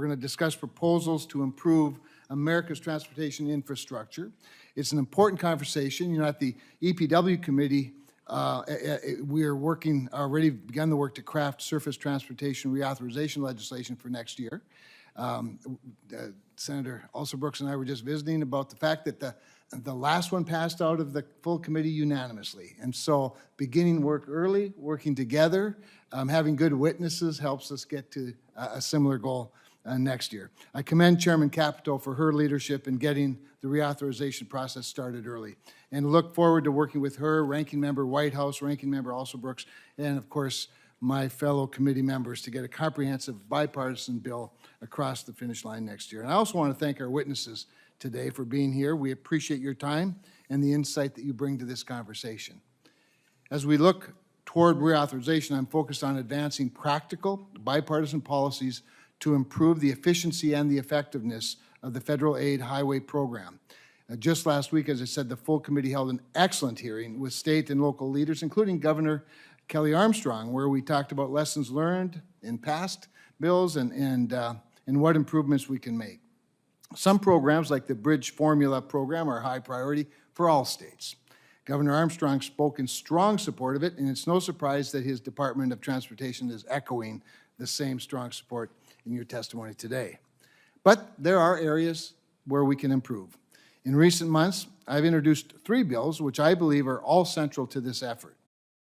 We're going to discuss proposals to improve America's transportation infrastructure. It's an important conversation. You know, at the EPW committee, we are already begun the work to craft surface transportation reauthorization legislation for next year. Senator Alsobrooks and I were just visiting about the fact that the last one passed out of the full committee unanimously. And so beginning work early, working together, having good witnesses helps us get to a similar goal next year. I commend Chairman Capito for her leadership in getting the reauthorization process started early, and look forward to working with her, Ranking Member Whitehouse, Ranking Member Alsobrooks, and of course my fellow committee members to get a comprehensive bipartisan bill across the finish line next year. And I also want to thank our witnesses today for being here. We appreciate your time and the insight that you bring to this conversation. As we look toward reauthorization, I'm focused on advancing practical bipartisan policies to improve the efficiency and the effectiveness of the federal aid highway program. Just last week, as I said, the full committee held an excellent hearing with state and local leaders, including Governor Kelly Armstrong, where we talked about lessons learned in past bills and what improvements we can make. Some programs, like the Bridge Formula program, are high priority for all states. Governor Armstrong spoke in strong support of it, and it's no surprise that his Department of Transportation is echoing the same strong support in your testimony today. But there are areas where we can improve. In recent months, I've introduced 3 bills which I believe are all central to this effort.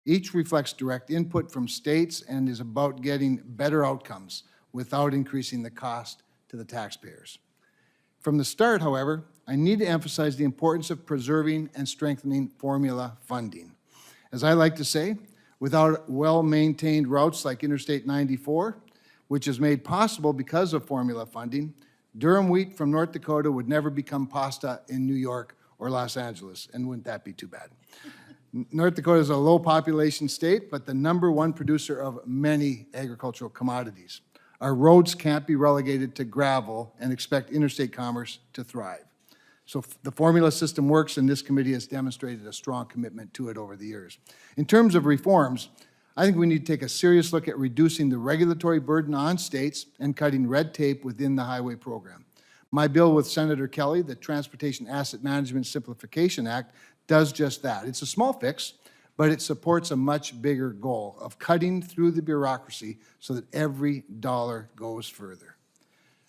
Each reflects direct input from states and is about getting better outcomes without increasing the cost to the taxpayers. From the start, however, I need to emphasize the importance of preserving and strengthening formula funding. As I like to say, without well-maintained routes like Interstate 94, which is made possible because of formula funding, Durham wheat from North Dakota would never become pasta in New York or Los Angeles, and wouldn't that be too bad? North Dakota is a low-population state, but the #1 producer of many agricultural commodities. Our roads can't be relegated to gravel and expect interstate commerce to thrive. So the formula system works, and this committee has demonstrated a strong commitment to it over the years. In terms of reforms, I think we need to take a serious look at reducing the regulatory burden on states and cutting red tape within the highway program. My bill with Senator Kelly, the Transportation Asset Management Simplification Act, does just that. It's a small fix, but it supports a much bigger goal of cutting through the bureaucracy so that every dollar goes further.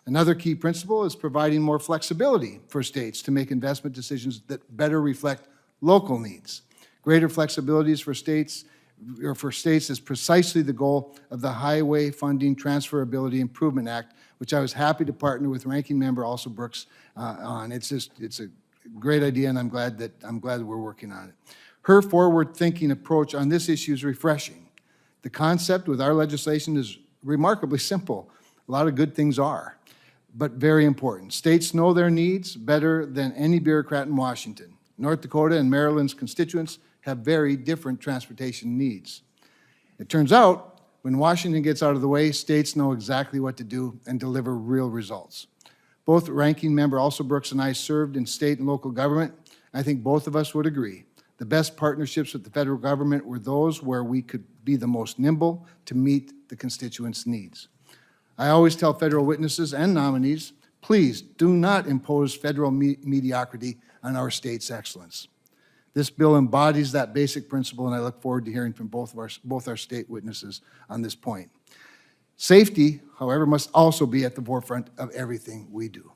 Another key principle is providing more flexibility for states to make investment decisions that better reflect local needs. Greater flexibilities for states is precisely the goal of the Highway Funding Transferability Improvement Act, which I was happy to partner with Ranking Member Alsobrooks on. It's a great idea, and I'm glad that we're working on it. Her forward-thinking approach on this issue is refreshing. The concept with our legislation is remarkably simple. A lot of good things are, but very important. States know their needs better than any bureaucrat in Washington. North Dakota and Maryland's constituents have very different transportation needs. It turns out, when Washington gets out of the way, states know exactly what to do and deliver real results. Both Ranking Member Alsobrooks and I served in state and local government. I think both of us would agree. The best partnerships with the federal government were those where we could be the most nimble to meet the constituents' needs. I always tell federal witnesses and nominees, please do not impose federal mediocrity on our state's excellence. This bill embodies that basic principle, and I look forward to hearing from both our state witnesses on this point. Safety, however, must also be at the forefront of everything we do,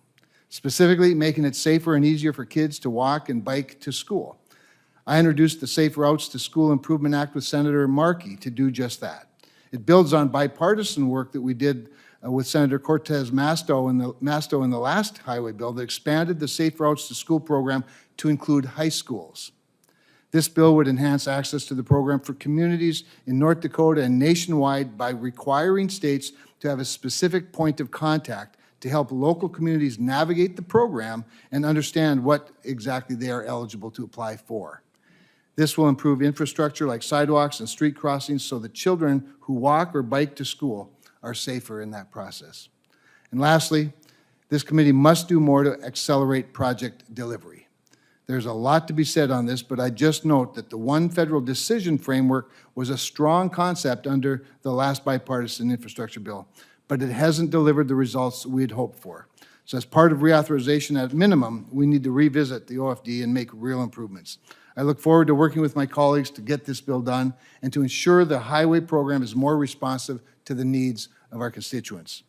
specifically making it safer and easier for kids to walk and bike to school. I introduced the Safe Routes to School Improvement Act with Senator Markey to do just that. It builds on bipartisan work that we did with Senator Cortez Masto in the last highway bill that expanded the Safe Routes to School program to include high schools. This bill would enhance access to the program for communities in North Dakota and nationwide by requiring states to have a specific point of contact to help local communities navigate the program and understand what exactly they are eligible to apply for. This will improve infrastructure like sidewalks and street crossings so that children who walk or bike to school are safer in that process. And lastly, this committee must do more to accelerate project delivery. There's a lot to be said on this, but I just note that the one federal decision framework was a strong concept under the last bipartisan infrastructure bill. but it hasn't delivered the results we had hoped for. So as part of reauthorization, at minimum, we need to revisit the OFD and make real improvements. I look forward to working with my colleagues to get this bill done and to ensure the highway program is more responsive to the needs of our constituents.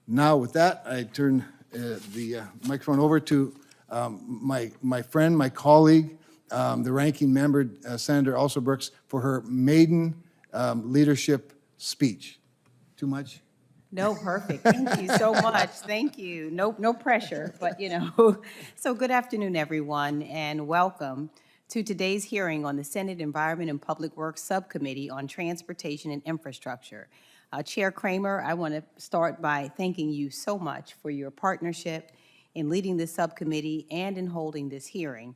Now, with that, I turn the microphone over to my friend, my colleague, the ranking member, Senator Elsa Brooks, for her maiden leadership speech. Too much? No, perfect. Thank you so much. Thank you. No pressure, but you know. So good afternoon, everyone, and welcome to today's hearing on the Senate Environment and Public Works Subcommittee on Transportation and Infrastructure. Chair Kramer, I want to start by thanking you so much for your partnership in leading this subcommittee and in holding this hearing.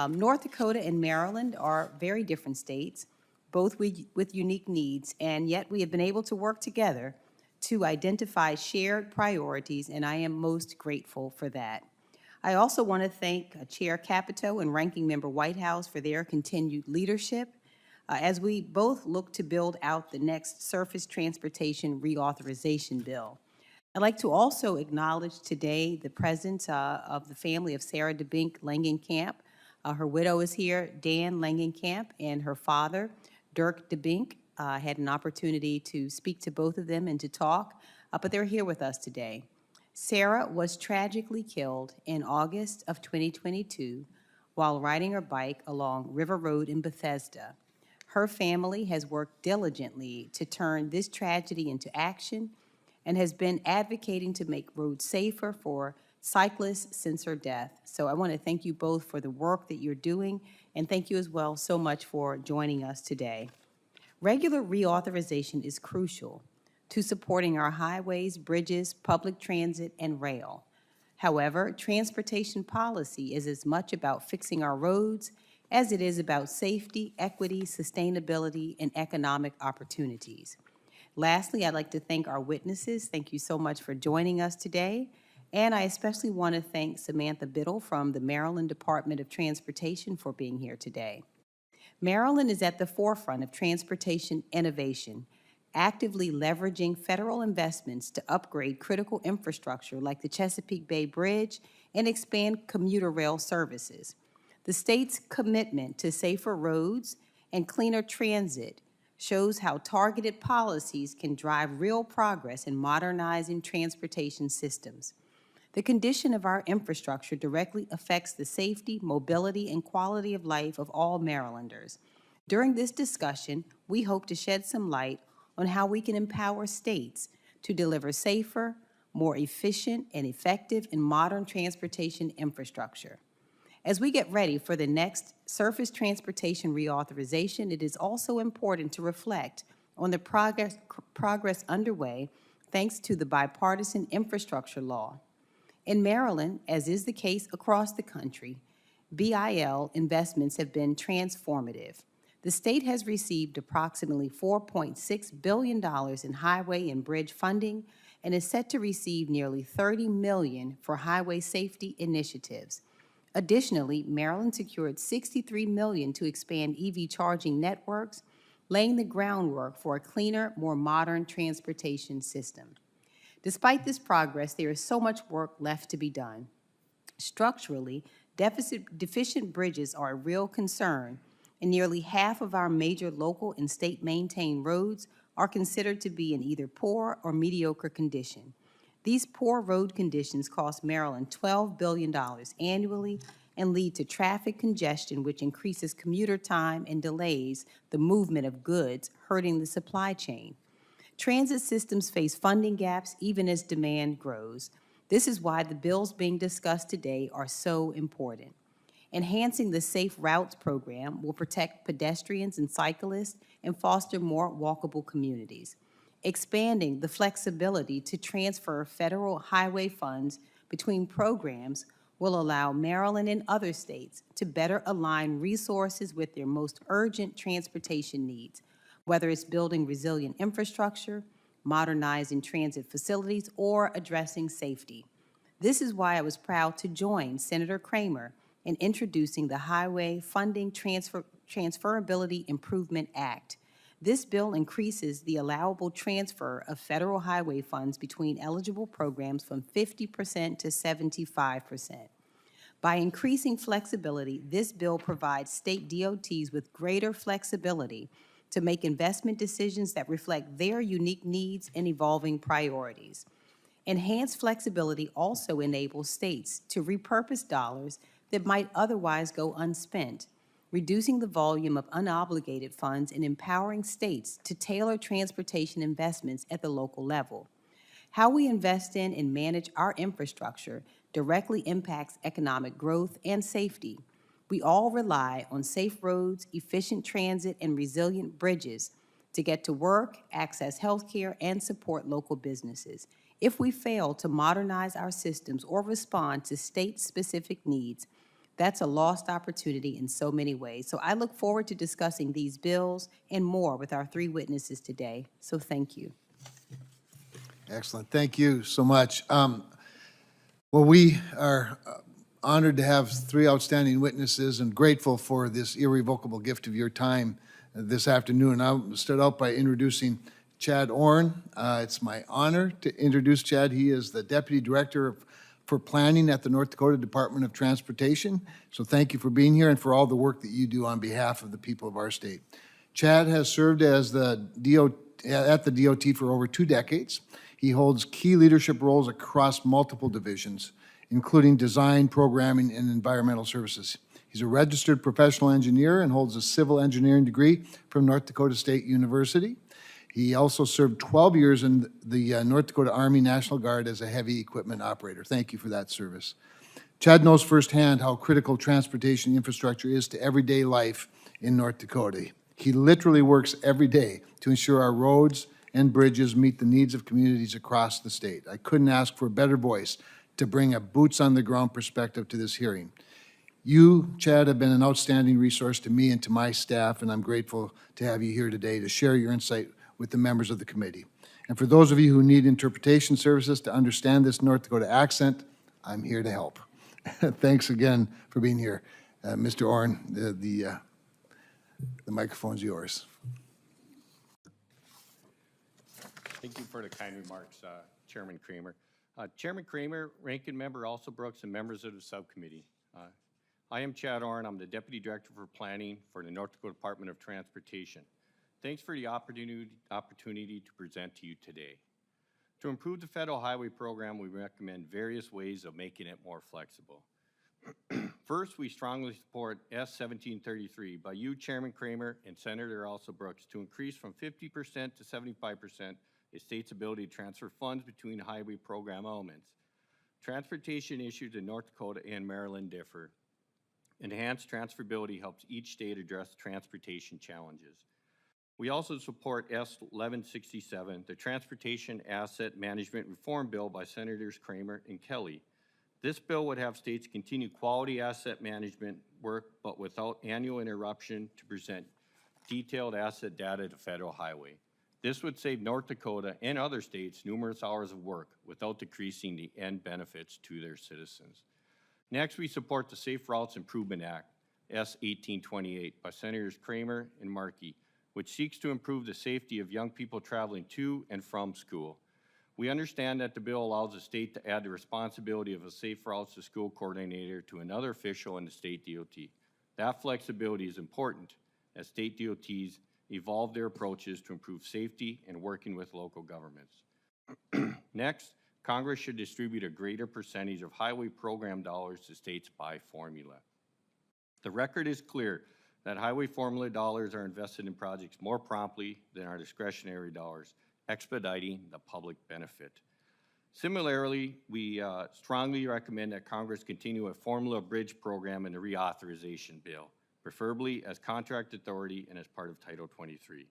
North Dakota and Maryland are very different states, both with unique needs, and yet we have been able to work together to identify shared priorities, and I am most grateful for that. I also want to thank Chair Capito and Ranking Member Whitehouse for their continued leadership as we both look to build out the next Surface Transportation Reauthorization Bill. I'd like to also acknowledge today the presence of the family of Sarah DeBink Langenkamp. Her widow is here, Dan Langenkamp, and her father, Dirk DeBink. I had an opportunity to speak to both of them and to talk, but they're here with us today. Sarah was tragically killed in August of 2022 while riding her bike along River Road in Bethesda. Her family has worked diligently to turn this tragedy into action and has been advocating to make roads safer for cyclists since her death. So I want to thank you both for the work that you're doing, and thank you as well so much for joining us today. Regular reauthorization is crucial to supporting our highways, bridges, public transit, and rail. However, transportation policy is as much about fixing our roads as it is about safety, equity, sustainability, and economic opportunities. Lastly, I'd like to thank our witnesses. Thank you so much for joining us today. And I especially want to thank Samantha Biddle from the Maryland Department of Transportation for being here today. Maryland is at the forefront of transportation innovation, actively leveraging federal investments to upgrade critical infrastructure like the Chesapeake Bay Bridge and expand commuter rail services. The state's commitment to safer roads and cleaner transit shows how targeted policies can drive real progress in modernizing transportation systems. The condition of our infrastructure directly affects the safety, mobility, and quality of life of all Marylanders. During this discussion, we hope to shed some light on how we can empower states to deliver safer, more efficient, and effective and modern transportation infrastructure. As we get ready for the next Surface Transportation Reauthorization, it is also important to reflect on the progress underway thanks to the bipartisan infrastructure law. In Maryland, as is the case across the country, BIL investments have been transformative. The state has received approximately $4.6 billion in highway and bridge funding and is set to receive nearly $30 million for highway safety initiatives. Additionally, Maryland secured $63 million to expand EV charging networks, laying the groundwork for a cleaner, more modern transportation system. Despite this progress, there is so much work left to be done. Structurally, deficient bridges are a real concern, and nearly half of our major local and state-maintained roads are considered to be in either poor or mediocre condition. These poor road conditions cost Maryland $12 billion annually and lead to traffic congestion, which increases commuter time and delays the movement of goods, hurting the supply chain. Transit systems face funding gaps even as demand grows. This is why the bills being discussed today are so important. Enhancing the Safe Routes program will protect pedestrians and cyclists and foster more walkable communities. Expanding the flexibility to transfer federal highway funds between programs will allow Maryland and other states to better align resources with their most urgent transportation needs, whether it's building resilient infrastructure, modernizing transit facilities, or addressing safety. This is why I was proud to join Senator Kramer in introducing the Highway Funding Transferability Improvement Act. This bill increases the allowable transfer of federal highway funds between eligible programs from 50% to 75%. By increasing flexibility, this bill provides state DOTs with greater flexibility to make investment decisions that reflect their unique needs and evolving priorities. Enhanced flexibility also enables states to repurpose dollars that might otherwise go unspent, reducing the volume of unobligated funds and empowering states to tailor transportation investments at the local level. How we invest in and manage our infrastructure directly impacts economic growth and safety. We all rely on safe roads, efficient transit, and resilient bridges to get to work, access health care, and support local businesses. If we fail to modernize our systems or respond to state-specific needs, that's a lost opportunity in so many ways. So I look forward to discussing these bills and more with our three witnesses today. So thank you. Excellent. Thank you so much. Well, we are honored to have three outstanding witnesses and grateful for this irrevocable gift of your time this afternoon. I'll start out by introducing Chad Orn. It's my honor to introduce Chad. He is the Deputy Director for Planning at the North Dakota Department of Transportation. So thank you for being here and for all the work that you do on behalf of the people of our state. Chad has served as at the DOT for over 2 decades. He holds key leadership roles across multiple divisions, including design, programming, and environmental services. He's a registered professional engineer and holds a civil engineering degree from North Dakota State University. He also served 12 years in the North Dakota Army National Guard as a heavy equipment operator. Thank you for that service. Chad knows firsthand how critical transportation infrastructure is to everyday life in North Dakota. He literally works every day to ensure our roads and bridges meet the needs of communities across the state. I couldn't ask for a better voice to bring a boots-on-the-ground perspective to this hearing. You, Chad, have been an outstanding resource to me and to my staff, and I'm grateful to have you here today to share your insight with the members of the committee. And for those of you who need interpretation services to understand this North Dakota accent, I'm here to help. Thanks again for being here. Mr. Orn, the microphone's yours. Thank you for the kind remarks, Chairman Kramer. Chairman Kramer, Ranking Member also Brooks, and members of the subcommittee. I am Chad Orn. I'm the Deputy Director for Planning for the North Dakota Department of Transportation. Thanks for the opportunity to present to you today. To improve the federal highway program, we recommend various ways of making it more flexible. First, we strongly support S 1733 by you, Chairman Kramer, and Senator also Brooks to increase from 50% to 75% a state's ability to transfer funds between highway program elements. Transportation issues in North Dakota and Maryland differ. Enhanced transferability helps each state address transportation challenges. We also support S 1167, the Transportation Asset Management Reform Bill by Senators Kramer and Kelly. This bill would have states continue quality asset management work, but without annual interruption to present detailed asset data to federal highway. This would save North Dakota and other states numerous hours of work without decreasing the end benefits to their citizens. Next, we support the Safe Routes Improvement Act, S 1828, by Senators Kramer and Markey, which seeks to improve the safety of young people traveling to and from school. We understand that the bill allows the state to add the responsibility of a Safe Routes to School coordinator to another official in the state DOT. That flexibility is important as state DOTs evolve their approaches to improve safety and working with local governments. Next, Congress should distribute a greater percentage of highway program dollars to states by formula. The record is clear that highway formula dollars are invested in projects more promptly than our discretionary dollars, expediting the public benefit. Similarly, we strongly recommend that Congress continue a formula bridge program in the reauthorization bill, preferably as contract authority and as part of Title 23.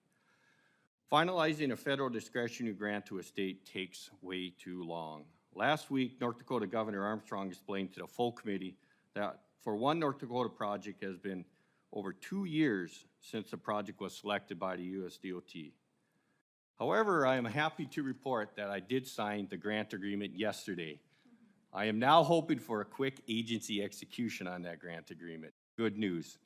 Finalizing a federal discretionary grant to a state takes way too long. Last week, North Dakota Governor Armstrong explained to the full committee that for one North Dakota project has been over 2 years since the project was selected by the US DOT. However, I am happy to report that I did sign the grant agreement yesterday. I am now hoping for a quick agency execution on that grant agreement. Good news.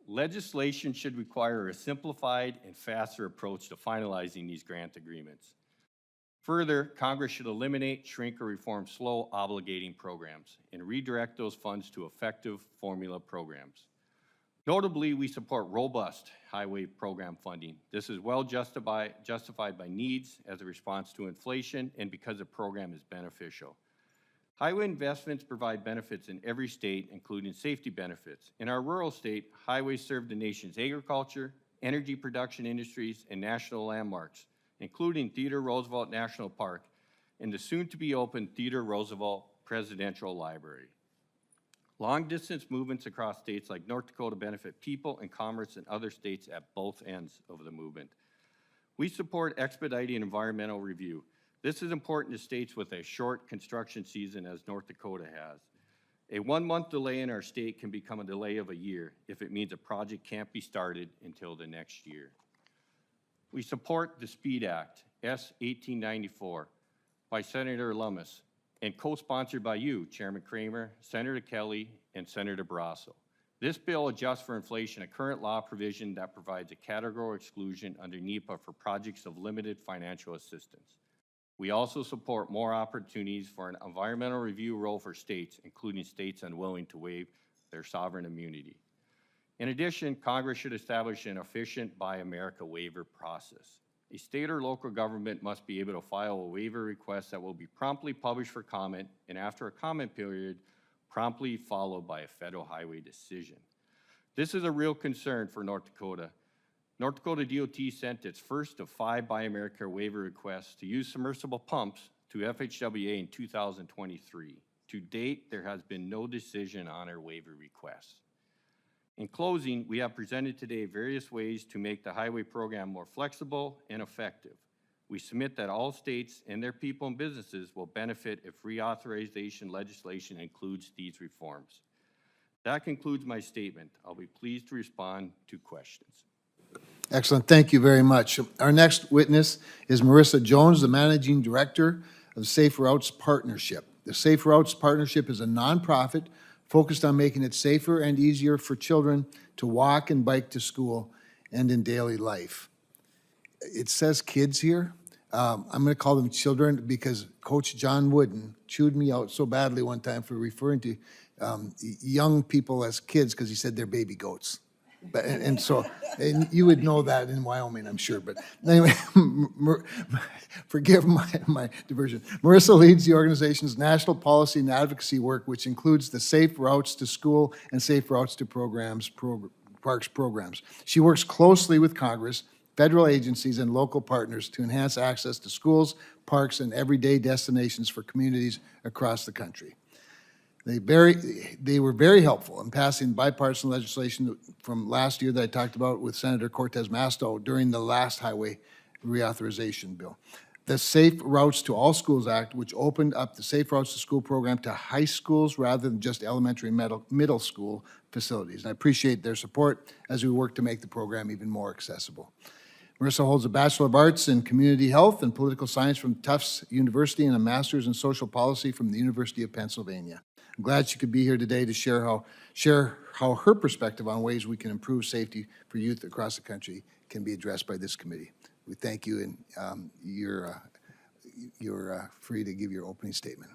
Legislation should require a simplified and faster approach to finalizing these grant agreements. Further, Congress should eliminate, shrink, or reform slow obligating programs and redirect those funds to effective formula programs. Notably, we support robust highway program funding. This is well justified by needs as a response to inflation and because the program is beneficial. Highway investments provide benefits in every state, including safety benefits. In our rural state, highways serve the nation's agriculture, energy production industries, and national landmarks, including Theodore Roosevelt National Park and the soon-to-be-open Theodore Roosevelt Presidential Library. Long-distance movements across states like North Dakota benefit people and commerce in other states at both ends of the movement. We support expediting environmental review. This is important to states with a short construction season as North Dakota has. A 1-month delay in our state can become a delay of a year if it means a project can't be started until the next year. We support the SPEED Act, S. 1894, by Senator Lummis, and co-sponsored by you, Chairman Kramer, Senator Kelly, and Senator Barrasso. This bill adjusts for inflation a current law provision that provides a categorical exclusion under NEPA for projects of limited financial assistance. We also support more opportunities for an environmental review role for states, including states unwilling to waive their sovereign immunity. In addition, Congress should establish an efficient Buy America waiver process. A state or local government must be able to file a waiver request that will be promptly published for comment, and after a comment period, promptly followed by a federal highway decision. This is a real concern for North Dakota. North Dakota DOT sent its first of 5 Buy America waiver requests to use submersible pumps to FHWA in 2023. To date, there has been no decision on our waiver requests. In closing, we have presented today various ways to make the highway program more flexible and effective. We submit that all states and their people and businesses will benefit if reauthorization legislation includes these reforms. That concludes my statement. I'll be pleased to respond to questions. Excellent. Thank you very much. Our next witness is Marissa Jones, the Managing Director of Safe Routes Partnership. The Safe Routes Partnership is a nonprofit focused on making it safer and easier for children to walk and bike to school and in daily life. It says kids here. I'm going to call them children because Coach John Wooden chewed me out so badly one time for referring to young people as kids because he said they're baby goats. But, and you would know that in Wyoming, I'm sure. But anyway, forgive my diversion. Marissa leads the organization's national policy and advocacy work, which includes the Safe Routes to School and Safe Routes to Parks programs. She works closely with Congress, federal agencies, and local partners to enhance access to schools, parks, and everyday destinations for communities across the country. They were very helpful in passing bipartisan legislation from last year that I talked about with Senator Cortez Masto during the last highway reauthorization bill. The Safe Routes to All Schools Act, which opened up the Safe Routes to School program to high schools rather than just elementary and middle school facilities. And I appreciate their support as we work to make the program even more accessible. Marissa holds a Bachelor of Arts in Community Health and Political Science from Tufts University and a Master's in Social Policy from the University of Pennsylvania. I'm glad she could be here today to share how her perspective on ways we can improve safety for youth across the country can be addressed by this committee. We thank you, and you're free to give your opening statement.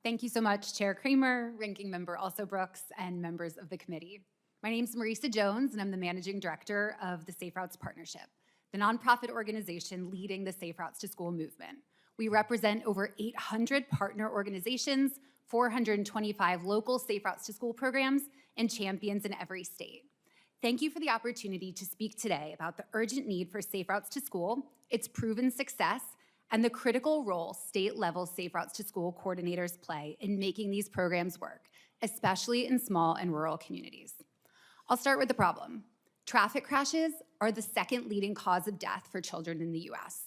Thank you so much, Chair Kramer, Ranking Member Also Brooks, and members of the committee. My name is Marissa Jones, and I'm the Managing Director of the Safe Routes Partnership, the nonprofit organization leading the Safe Routes to School movement. We represent over 800 partner organizations, 425 local Safe Routes to School programs, and champions in every state. Thank you for the opportunity to speak today about the urgent need for Safe Routes to School, its proven success, and the critical role state-level Safe Routes to School coordinators play in making these programs work, especially in small and rural communities. I'll start with the problem. Traffic crashes are the second leading cause of death for children in the US.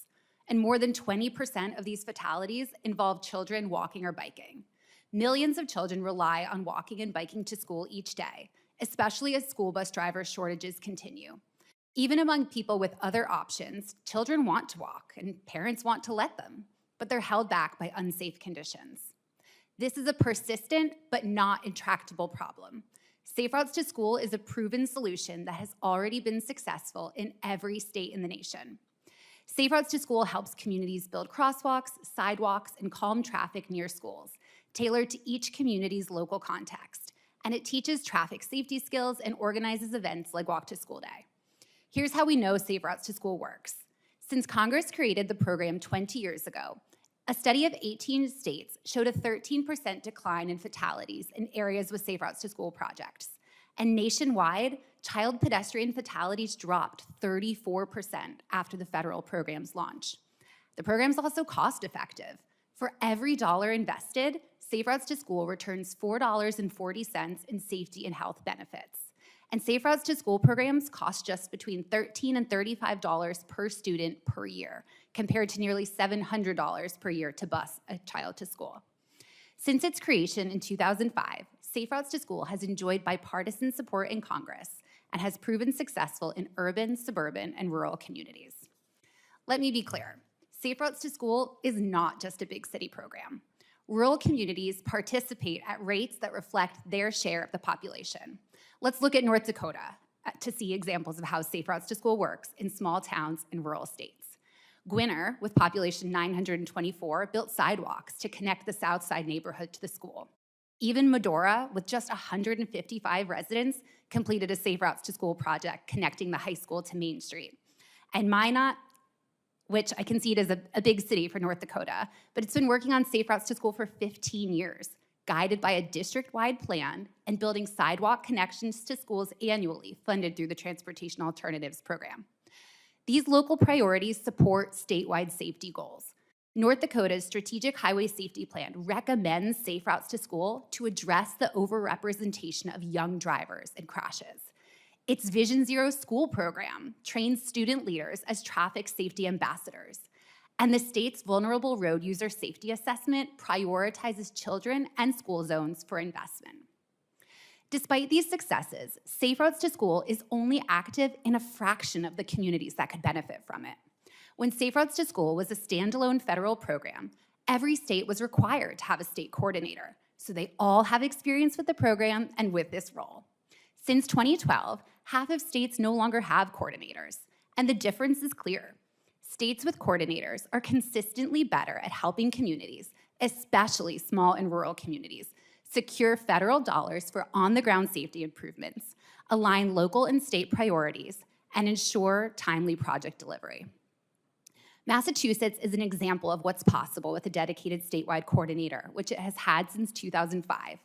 And more than 20% of these fatalities involve children walking or biking. Millions of children rely on walking and biking to school each day, especially as school bus driver shortages continue. Even among people with other options, children want to walk and parents want to let them, but they're held back by unsafe conditions. This is a persistent but not intractable problem. Safe Routes to School is a proven solution that has already been successful in every state in the nation. Safe Routes to School helps communities build crosswalks, sidewalks, and calm traffic near schools, tailored to each community's local context. And it teaches traffic safety skills and organizes events like Walk to School Day. Here's how we know Safe Routes to School works. Since Congress created the program 20 years ago, a study of 18 states showed a 13% decline in fatalities in areas with Safe Routes to School projects. And nationwide, child pedestrian fatalities dropped 34% after the federal program's launch. The program's also cost-effective. For every dollar invested, Safe Routes to School returns $4.40 in safety and health benefits. And Safe Routes to School programs cost just between $13 and $35 per student per year, compared to nearly $700 per year to bus a child to school. Since its creation in 2005, Safe Routes to School has enjoyed bipartisan support in Congress and has proven successful in urban, suburban, and rural communities. Let me be clear, Safe Routes to School is not just a big city program. Rural communities participate at rates that reflect their share of the population. Let's look at North Dakota to see examples of how Safe Routes to School works in small towns and rural states. Gwinner, with population 924, built sidewalks to connect the South Side neighborhood to the school. Even Medora, with just 155 residents, completed a Safe Routes to School project connecting the high school to Main Street. And Minot, which I concede is a big city for North Dakota, but it's been working on Safe Routes to School for 15 years, guided by a district-wide plan and building sidewalk connections to schools annually, funded through the Transportation Alternatives Program. These local priorities support statewide safety goals. North Dakota's Strategic Highway Safety Plan recommends Safe Routes to School to address the overrepresentation of young drivers in crashes. Its Vision Zero School program trains student leaders as traffic safety ambassadors. And the state's Vulnerable Road User Safety Assessment prioritizes children and school zones for investment. Despite these successes, Safe Routes to School is only active in a fraction of the communities that could benefit from it. When Safe Routes to School was a standalone federal program, every state was required to have a state coordinator, so they all have experience with the program and with this role. Since 2012, half of states no longer have coordinators, and the difference is clear. States with coordinators are consistently better at helping communities, especially small and rural communities, secure federal dollars for on-the-ground safety improvements, align local and state priorities, and ensure timely project delivery. Massachusetts is an example of what's possible with a dedicated statewide coordinator, which it has had since 2005.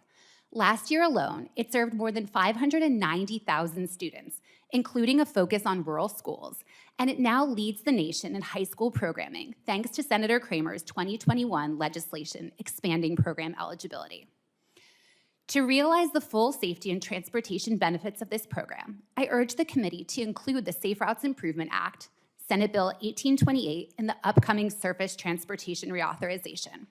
Last year alone, it served more than 590,000 students, including a focus on rural schools, and it now leads the nation in high school programming, thanks to Senator Kramer's 2021 legislation expanding program eligibility. To realize the full safety and transportation benefits of this program, I urge the committee to include the Safe Routes Improvement Act, Senate Bill 1828, in the upcoming Surface Transportation Reauthorization.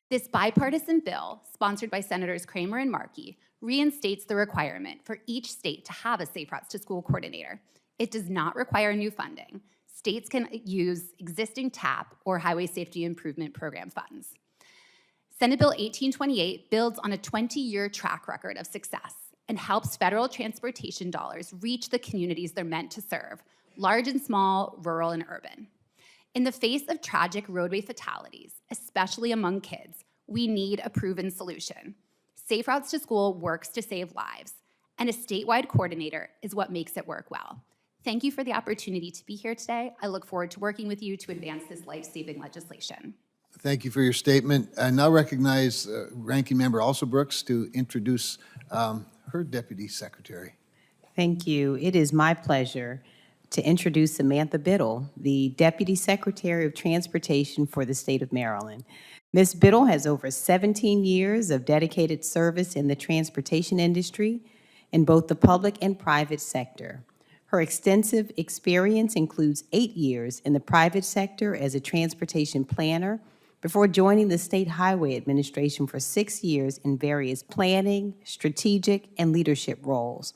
This bipartisan bill, sponsored by Senators Kramer and Markey, reinstates the requirement for each state to have a Safe Routes to School coordinator. It does not require new funding. States can use existing TAP or Highway Safety Improvement Program funds. Senate Bill 1828 builds on a 20-year track record of success and helps federal transportation dollars reach the communities they're meant to serve, large and small, rural and urban. In the face of tragic roadway fatalities, especially among kids, we need a proven solution. Safe Routes to School works to save lives, and a statewide coordinator is what makes it work well. Thank you for the opportunity to be here today. I look forward to working with you to advance this life-saving legislation. Thank you for your statement. I now recognize Ranking Member Also Brooks to introduce her Deputy Secretary. Thank you. It is my pleasure to introduce Samantha Biddle, the Deputy Secretary of Transportation for the state of Maryland. Ms. Biddle has over 17 years of dedicated service in the transportation industry in both the public and private sector. Her extensive experience includes 8 years in the private sector as a transportation planner before joining the State Highway Administration for 6 years in various planning, strategic, and leadership roles.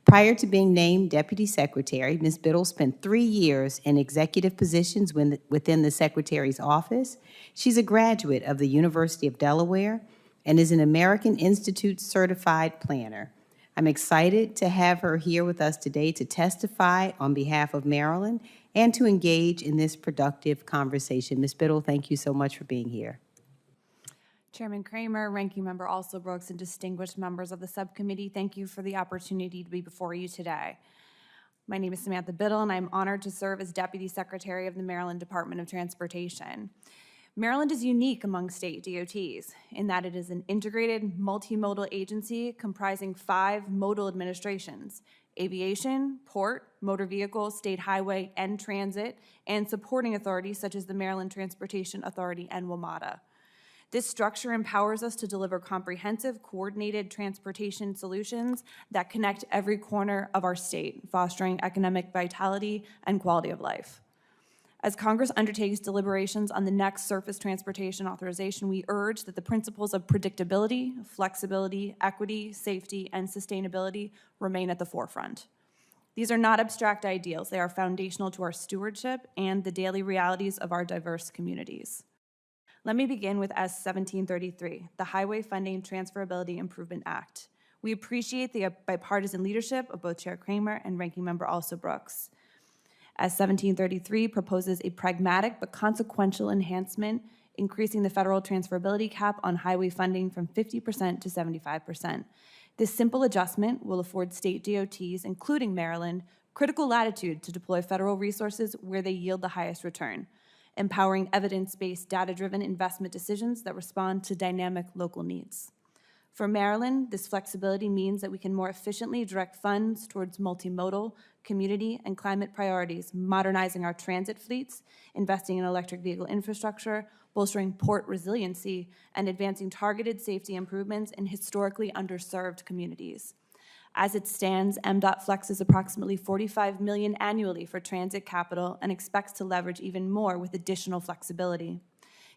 Prior to being named Deputy Secretary, Ms. Biddle spent 3 years in executive positions within the Secretary's office. She's a graduate of the University of Delaware and is an American Institute certified planner. I'm excited to have her here with us today to testify on behalf of Maryland and to engage in this productive conversation. Ms. Biddle, thank you so much for being here. Chairman Kramer, Ranking Member Also Brooks, and distinguished members of the subcommittee, thank you for the opportunity to be before you today. My name is Samantha Biddle, and I'm honored to serve as Deputy Secretary of the Maryland Department of Transportation. Maryland is unique among state DOTs in that it is an integrated multimodal agency comprising 5 modal administrations: aviation, port, motor vehicle, state highway, and transit, and supporting authorities such as the Maryland Transportation Authority and WMATA. This structure empowers us to deliver comprehensive, coordinated transportation solutions that connect every corner of our state, fostering economic vitality and quality of life. As Congress undertakes deliberations on the next surface transportation authorization, we urge that the principles of predictability, flexibility, equity, safety, and sustainability remain at the forefront. These are not abstract ideals. They are foundational to our stewardship and the daily realities of our diverse communities. Let me begin with S 1733, the Highway Funding Transferability Improvement Act. We appreciate the bipartisan leadership of both Chair Kramer and Ranking Member Also Brooks. S 1733 proposes a pragmatic but consequential enhancement, increasing the federal transferability cap on highway funding from 50% to 75%. This simple adjustment will afford state DOTs, including Maryland, critical latitude to deploy federal resources where they yield the highest return, empowering evidence-based, data-driven investment decisions that respond to dynamic local needs. For Maryland, this flexibility means that we can more efficiently direct funds towards multimodal, community, and climate priorities, modernizing our transit fleets, investing in electric vehicle infrastructure, bolstering port resiliency, and advancing targeted safety improvements in historically underserved communities. As it stands, MDOT flexes approximately $45 million annually for transit capital and expects to leverage even more with additional flexibility.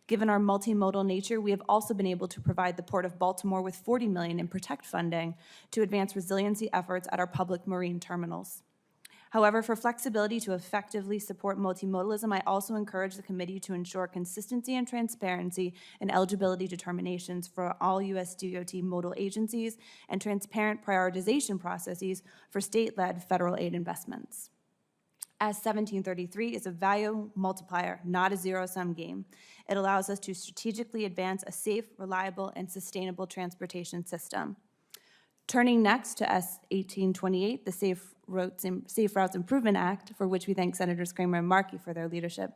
Given our multimodal nature, we have also been able to provide the Port of Baltimore with $40 million in PROTECT funding to advance resiliency efforts at our public marine terminals. However, for flexibility to effectively support multimodalism, I also encourage the committee to ensure consistency and transparency in eligibility determinations for all U.S. DOT modal agencies and transparent prioritization processes for state-led federal aid investments. S 1733 is a value multiplier, not a zero-sum game. It allows us to strategically advance a safe, reliable, and sustainable transportation system. Turning next to S 1828, the Safe Routes Improvement Act, for which we thank Senators Kramer and Markey for their leadership.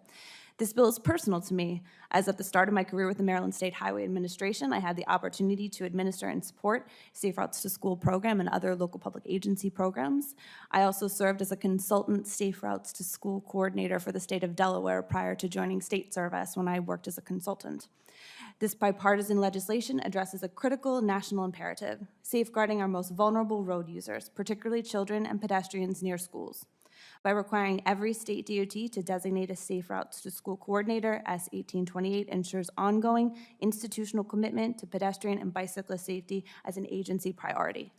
This bill is personal to me, as at the start of my career with the Maryland State Highway Administration, I had the opportunity to administer and support Safe Routes to School program and other local public agency programs. I also served as a consultant Safe Routes to School coordinator for the state of Delaware prior to joining state service when I worked as a consultant. This bipartisan legislation addresses a critical national imperative, safeguarding our most vulnerable road users, particularly children and pedestrians near schools. By requiring every state DOT to designate a Safe Routes to School coordinator, S 1828 ensures ongoing institutional commitment to pedestrian and bicyclist safety as an agency priority.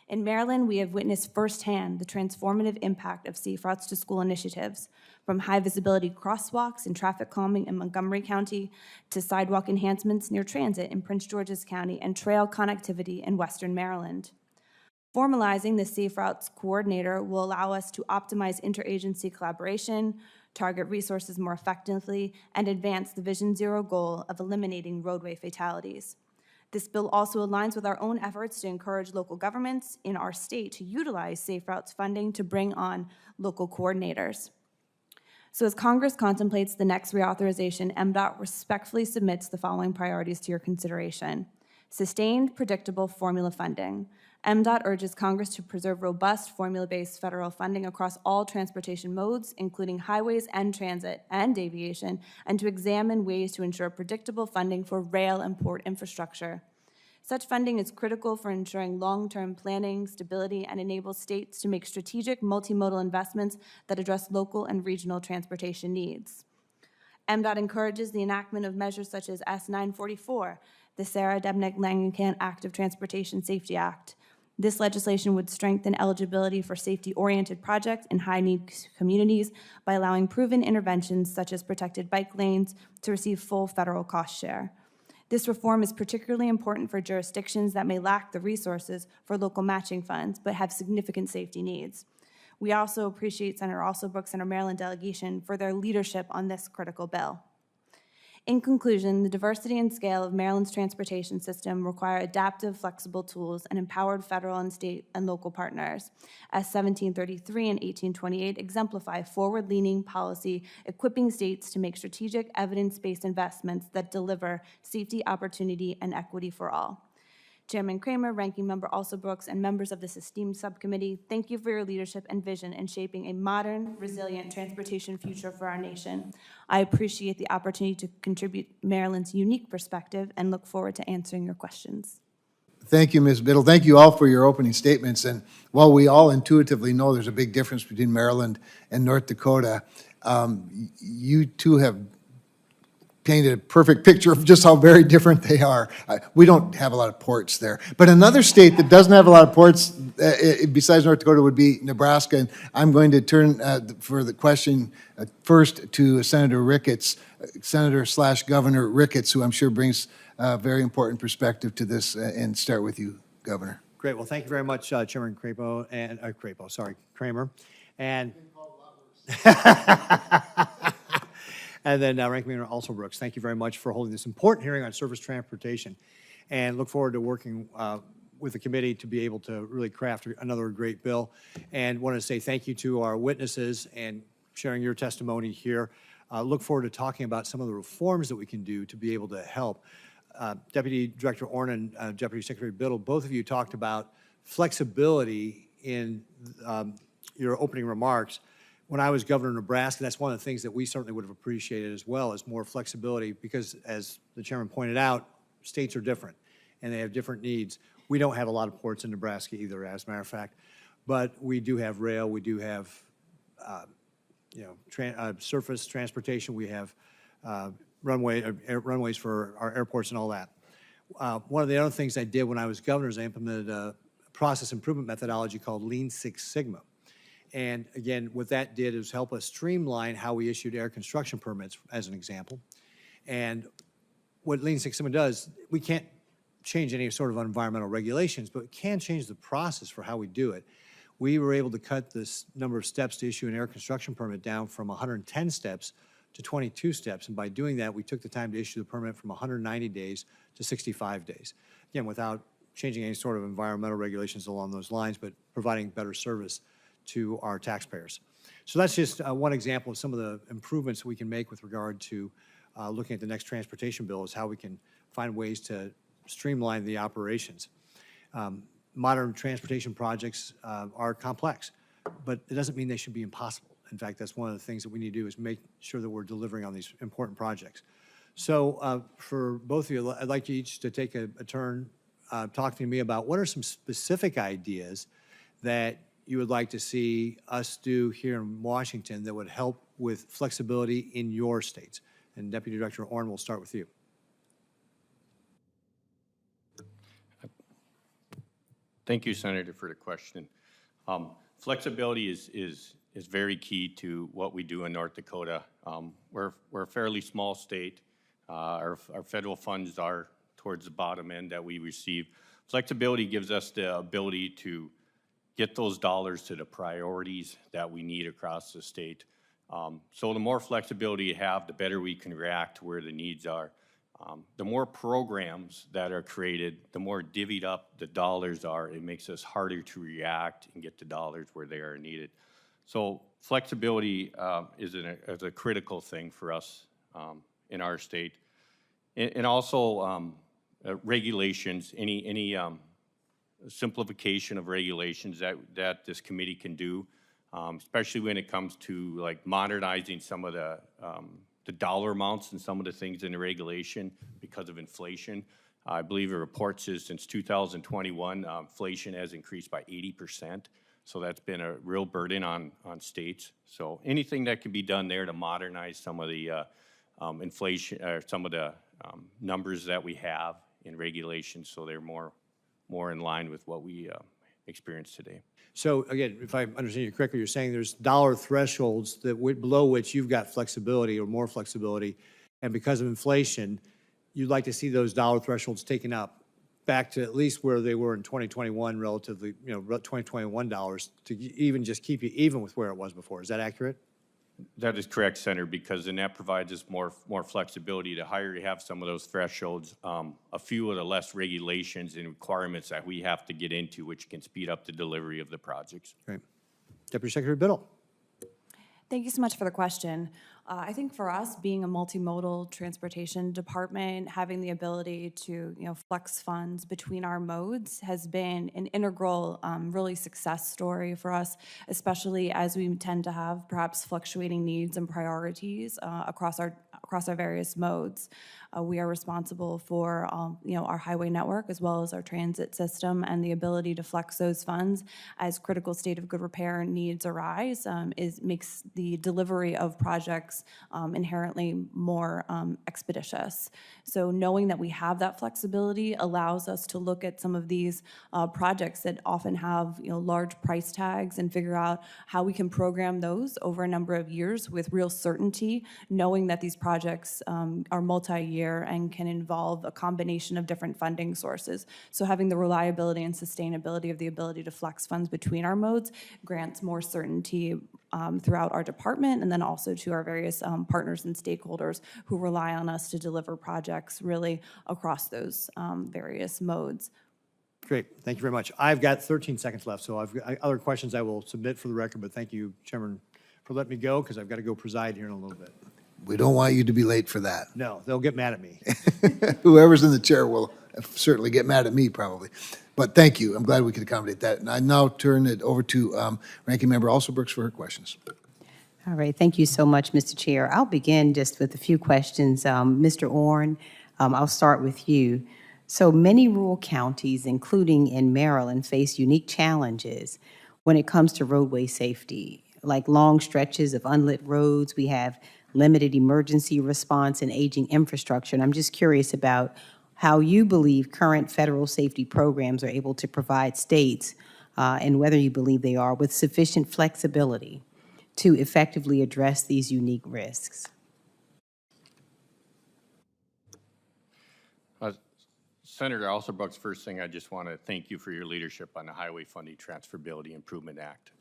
In Maryland, we have witnessed firsthand the transformative impact of Safe Routes to School initiatives, from high-visibility crosswalks and traffic calming in Montgomery County to sidewalk enhancements near transit in Prince George's County and trail connectivity in Western Maryland. Formalizing the Safe Routes Coordinator will allow us to optimize interagency collaboration, target resources more effectively, and advance the Vision Zero goal of eliminating roadway fatalities. This bill also aligns with our own efforts to encourage local governments in our state to utilize Safe Routes funding to bring on local coordinators. So as Congress contemplates the next reauthorization, MDOT respectfully submits the following priorities to your consideration. Sustained, predictable formula funding. MDOT urges Congress to preserve robust formula-based federal funding across all transportation modes, including highways and transit and aviation, and to examine ways to ensure predictable funding for rail and port infrastructure. Such funding is critical for ensuring long-term planning, stability, and enables states to make strategic multimodal investments that address local and regional transportation needs. MDOT encourages the enactment of measures such as S 944, the Sarah Debnick Langenkamp Act of Transportation Safety Act. This legislation would strengthen eligibility for safety-oriented projects in high-need communities by allowing proven interventions such as protected bike lanes to receive full federal cost share. This reform is particularly important for jurisdictions that may lack the resources for local matching funds but have significant safety needs. We also appreciate Senator Alsobrooks and our Maryland delegation for their leadership on this critical bill. In conclusion, the diversity and scale of Maryland's transportation system require adaptive, flexible tools and empowered federal and state and local partners. As 1733 and 1828 exemplify forward-leaning policy, equipping states to make strategic, evidence-based investments that deliver safety, opportunity, and equity for all. Chairman Kramer, Ranking Member Alsobrooks, and members of this esteemed subcommittee, thank you for your leadership and vision in shaping a modern, resilient transportation future for our nation. I appreciate the opportunity to contribute Maryland's unique perspective and look forward to answering your questions. Thank you, Ms. Biddle. Thank you all for your opening statements. And while we all intuitively know there's a big difference between Maryland and North Dakota, you two have painted a perfect picture of just how very different they are. We don't have a lot of ports there. But another state that doesn't have a lot of ports besides North Dakota would be Nebraska. And I'm going to turn for the question first to Senator Ricketts, Senator/Governor Ricketts, who I'm sure brings a very important perspective to this, and start with you, Governor. Great. Well, thank you very much, Chairman Kramer. And and then Ranking Member Alsobrooks, thank you very much for holding this important hearing on surface transportation, and look forward to working with the committee to be able to really craft another great bill. And want to say thank you to our witnesses and sharing your testimony here. Look forward to talking about some of the reforms that we can do to be able to help. Deputy Director Orn and Deputy Secretary Biddle, both of you talked about flexibility in your opening remarks. When I was governor of Nebraska, that's one of the things that we certainly would have appreciated as well, as more flexibility, because as the chairman pointed out, states are different and they have different needs. We don't have a lot of ports in Nebraska either, as a matter of fact, but we do have rail, we do have surface transportation, we have runways for our airports and all that. One of the other things I did when I was governor is I implemented a process improvement methodology called Lean Six Sigma. And again, what that did is help us streamline how we issued air construction permits, as an example. And what Lean Six Sigma does, we can't change any sort of environmental regulations, but we can change the process for how we do it. We were able to cut this number of steps to issue an air construction permit down from 110 steps to 22 steps. And by doing that, we took the time to issue the permit from 190 days to 65 days. Again, without changing any sort of environmental regulations along those lines, but providing better service to our taxpayers. So that's just one example of some of the improvements we can make with regard to looking at the next transportation bill, is how we can find ways to streamline the operations. Modern transportation projects are complex, but it doesn't mean they should be impossible. In fact, that's one of the things that we need to do, is make sure that we're delivering on these important projects. So for both of you, I'd like you each to take a turn talking to me about what are some specific ideas that you would like to see us do here in Washington that would help with flexibility in your states. And Deputy Director Orn, we'll start with you. Thank you, Senator, for the question. Flexibility is very key to what we do in North Dakota. We're a fairly small state. Our federal funds are towards the bottom end that we receive. Flexibility gives us the ability to get those dollars to the priorities that we need across the state. So the more flexibility you have, the better we can react to where the needs are. The more programs that are created, the more divvied up the dollars are. It makes us harder to react and get the dollars where they are needed. So flexibility is a critical thing for us in our state. And also regulations, any simplification of regulations that this committee can do, especially when it comes to like modernizing some of the dollar amounts and some of the things in the regulation because of inflation. I believe a report says since 2021, inflation has increased by 80%. So that's been a real burden on states. So anything that can be done there to modernize some of the inflation, or some of the numbers that we have in regulations, so they're more in line with what we experience today. So again, if I understand you correctly, you're saying there's dollar thresholds that below which you've got flexibility or more flexibility, and because of inflation, you'd like to see those dollar thresholds taken up back to at least where they were in 2021 relatively, 2021 dollars to even just keep you even with where it was before. Is that accurate? That is correct, Senator, because then that provides us more flexibility. The higher you have some of those thresholds, a few of the less regulations and requirements that we have to get into, which can speed up the delivery of the projects. Great. Deputy Secretary Biddle. Thank you so much for the question. I think for us, being a multimodal transportation department, having the ability to flex funds between our modes has been an integral, really success story for us, especially as we tend to have perhaps fluctuating needs and priorities across our various modes. We are responsible for our highway network as well as our transit system, and the ability to flex those funds as critical state of good repair needs arise makes the delivery of projects inherently more expeditious. So knowing that we have that flexibility allows us to look at some of these projects that often have large price tags and figure out how we can program those over a number of years with real certainty, knowing that these projects are multi-year and can involve a combination of different funding sources. So having the reliability and sustainability of the ability to flex funds between our modes grants more certainty throughout our department, and then also to our various partners and stakeholders who rely on us to deliver projects really across those various modes. Great. Thank you very much. I've got 13 seconds left, so I've got other questions I will submit for the record, but thank you, Chairman, for letting me go, because I've got to go preside here in a little bit. We don't want you to be late for that. No, they'll get mad at me. Whoever's in the chair will certainly get mad at me, probably. But thank you. I'm glad we could accommodate that. And I now turn it over to Ranking Member Alsobrooks for her questions. All right, thank you so much, Mr. Chair. I'll begin just with a few questions. Mr. Orn, I'll start with you. So many rural counties, including in Maryland, face unique challenges when it comes to roadway safety, like long stretches of unlit roads. We have limited emergency response and aging infrastructure. And I'm just curious about how you believe current federal safety programs are able to provide states, and whether you believe they are, with sufficient flexibility to effectively address these unique risks. Senator Alsobrooks, first thing, I just want to thank you for your leadership on the Highway Funding Transferability Improvement Act.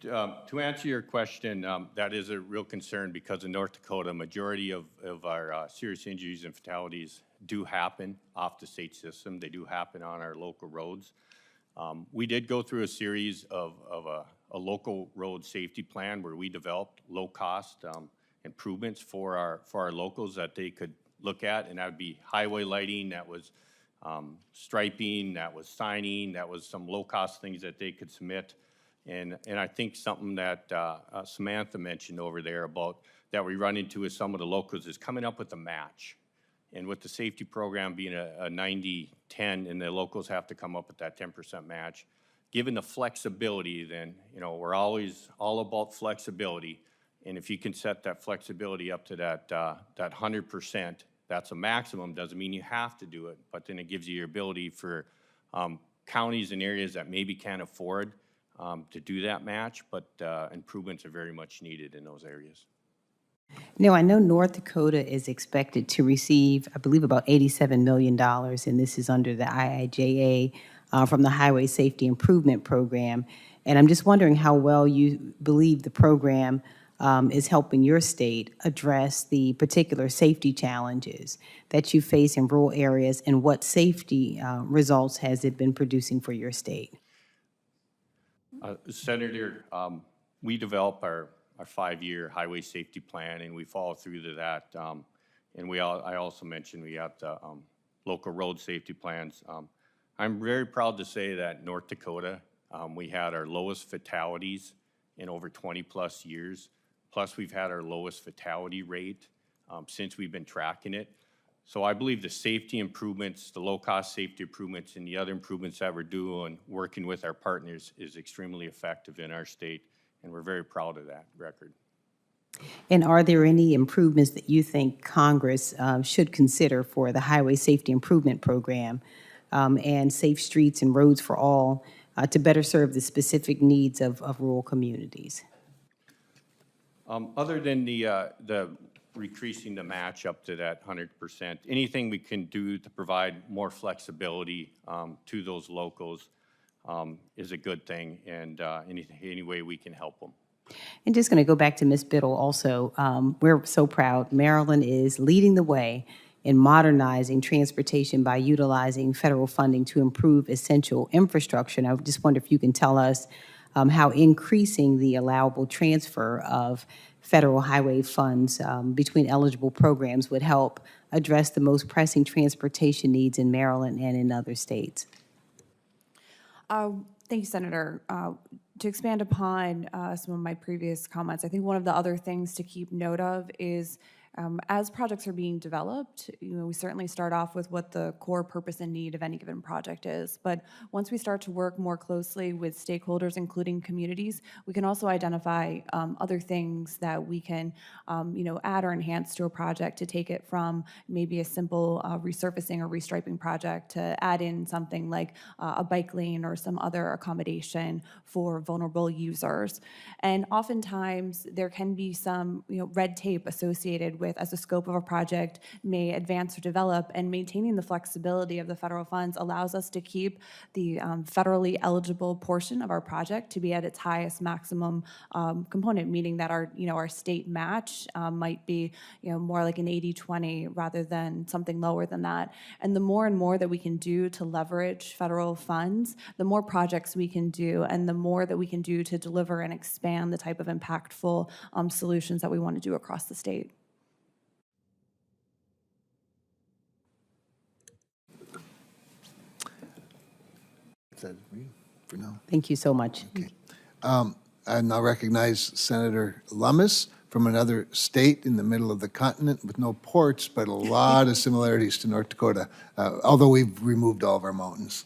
To answer your question, that is a real concern because in North Dakota, majority of our serious injuries and fatalities do happen off the state system. They do happen on our local roads. We did go through a series of a local road safety plan where we developed low-cost improvements for our locals that they could look at, and that would be highway lighting, that was striping, that was signing, that was some low-cost things that they could submit. And I think something that Samantha mentioned over there about that we run into with some of the locals is coming up with a match. And with the safety program being a 90-10, and the locals have to come up with that 10% match, given the flexibility, then, we're always all about flexibility. And if you can set that flexibility up to that 100%, that's a maximum. Doesn't mean you have to do it, but then it gives you your ability for counties and areas that maybe can't afford to do that match, but improvements are very much needed in those areas. Now, I know North Dakota is expected to receive, I believe, about $87 million, and this is under the IIJA from the Highway Safety Improvement Program. And I'm just wondering how well you believe the program is helping your state address the particular safety challenges that you face in rural areas, and what safety results has it been producing for your state? Senator, we develop our 5-year highway safety plan, and we follow through to that. And I also mentioned we have the local road safety plans. I'm very proud to say that North Dakota, we had our lowest fatalities in over 20+ years. Plus, we've had our lowest fatality rate since we've been tracking it. So I believe the safety improvements, the low-cost safety improvements, and the other improvements that we're doing, working with our partners, is extremely effective in our state, and we're very proud of that record. And are there any improvements that you think Congress should consider for the Highway Safety Improvement Program and Safe Streets and Roads for All to better serve the specific needs of rural communities? Other than the increasing the match up to that 100%. Anything we can do to provide more flexibility to those locals is a good thing, and any way we can help them. And just going to go back to Ms. Biddle also, we're so proud. Maryland is leading the way in modernizing transportation by utilizing federal funding to improve essential infrastructure. And I just wonder if you can tell us how increasing the allowable transfer of federal highway funds between eligible programs would help address the most pressing transportation needs in Maryland and in other states. Thank you, Senator. To expand upon some of my previous comments, I think one of the other things to keep note of is as projects are being developed, we certainly start off with what the core purpose and need of any given project is. But once we start to work more closely with stakeholders, including communities, we can also identify other things that we can, add or enhance to a project to take it from maybe a simple resurfacing or restriping project to add in something like a bike lane or some other accommodation for vulnerable users. And oftentimes there can be some, red tape associated with as the scope of a project may advance or develop, and maintaining the flexibility of the federal funds allows us to keep the federally eligible portion of our project to be at its highest maximum component, meaning that our state match might be more like an 80-20 rather than something lower than that. And the more and more that we can do to leverage federal funds, the more projects we can do, and the more that we can do to deliver and expand the type of impactful solutions that we want to do across the state. Is that for now? Thank you so much. Okay. I now recognize Senator Lummis from another state in the middle of the continent with no ports, but a lot of similarities to North Dakota, although we've removed all of our mountains.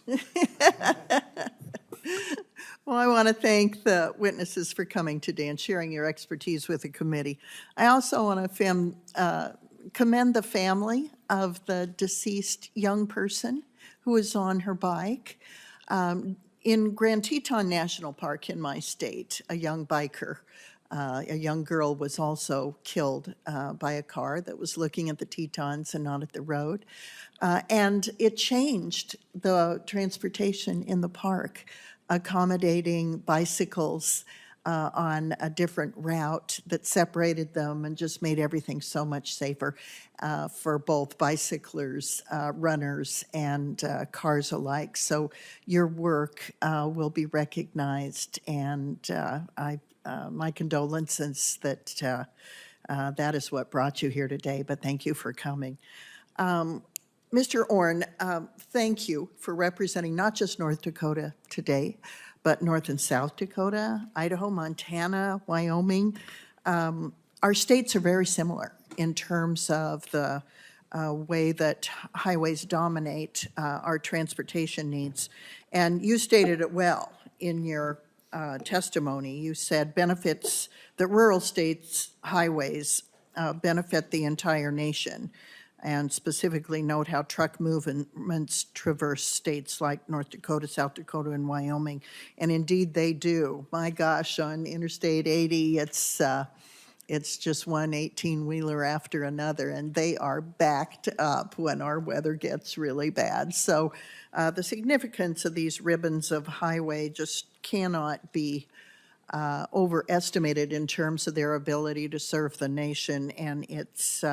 Well, I want to thank the witnesses for coming today and sharing your expertise with the committee. I also want to commend the family of the deceased young person who was on her bike. In Grand Teton National Park in my state, a young biker, a young girl was also killed by a car that was looking at the Tetons and not at the road. And it changed the transportation in the park, accommodating bicycles on a different route that separated them and just made everything so much safer for both bicyclers, runners, and cars alike. So your work will be recognized, and my condolences that that is what brought you here today, but thank you for coming. Mr. Orn, thank you for representing not just North Dakota today, but North and South Dakota, Idaho, Montana, Wyoming. Our states are very similar in terms of the way that highways dominate our transportation needs. And you stated it well in your testimony. You said benefits, that rural states' highways benefit the entire nation, and specifically note how truck movements traverse states like North Dakota, South Dakota, and Wyoming. And indeed they do. My gosh, on Interstate 80, it's just one 18-wheeler after another, and they are backed up when our weather gets really bad. So the significance of these ribbons of highway just cannot be overestimated in terms of their ability to serve the nation and its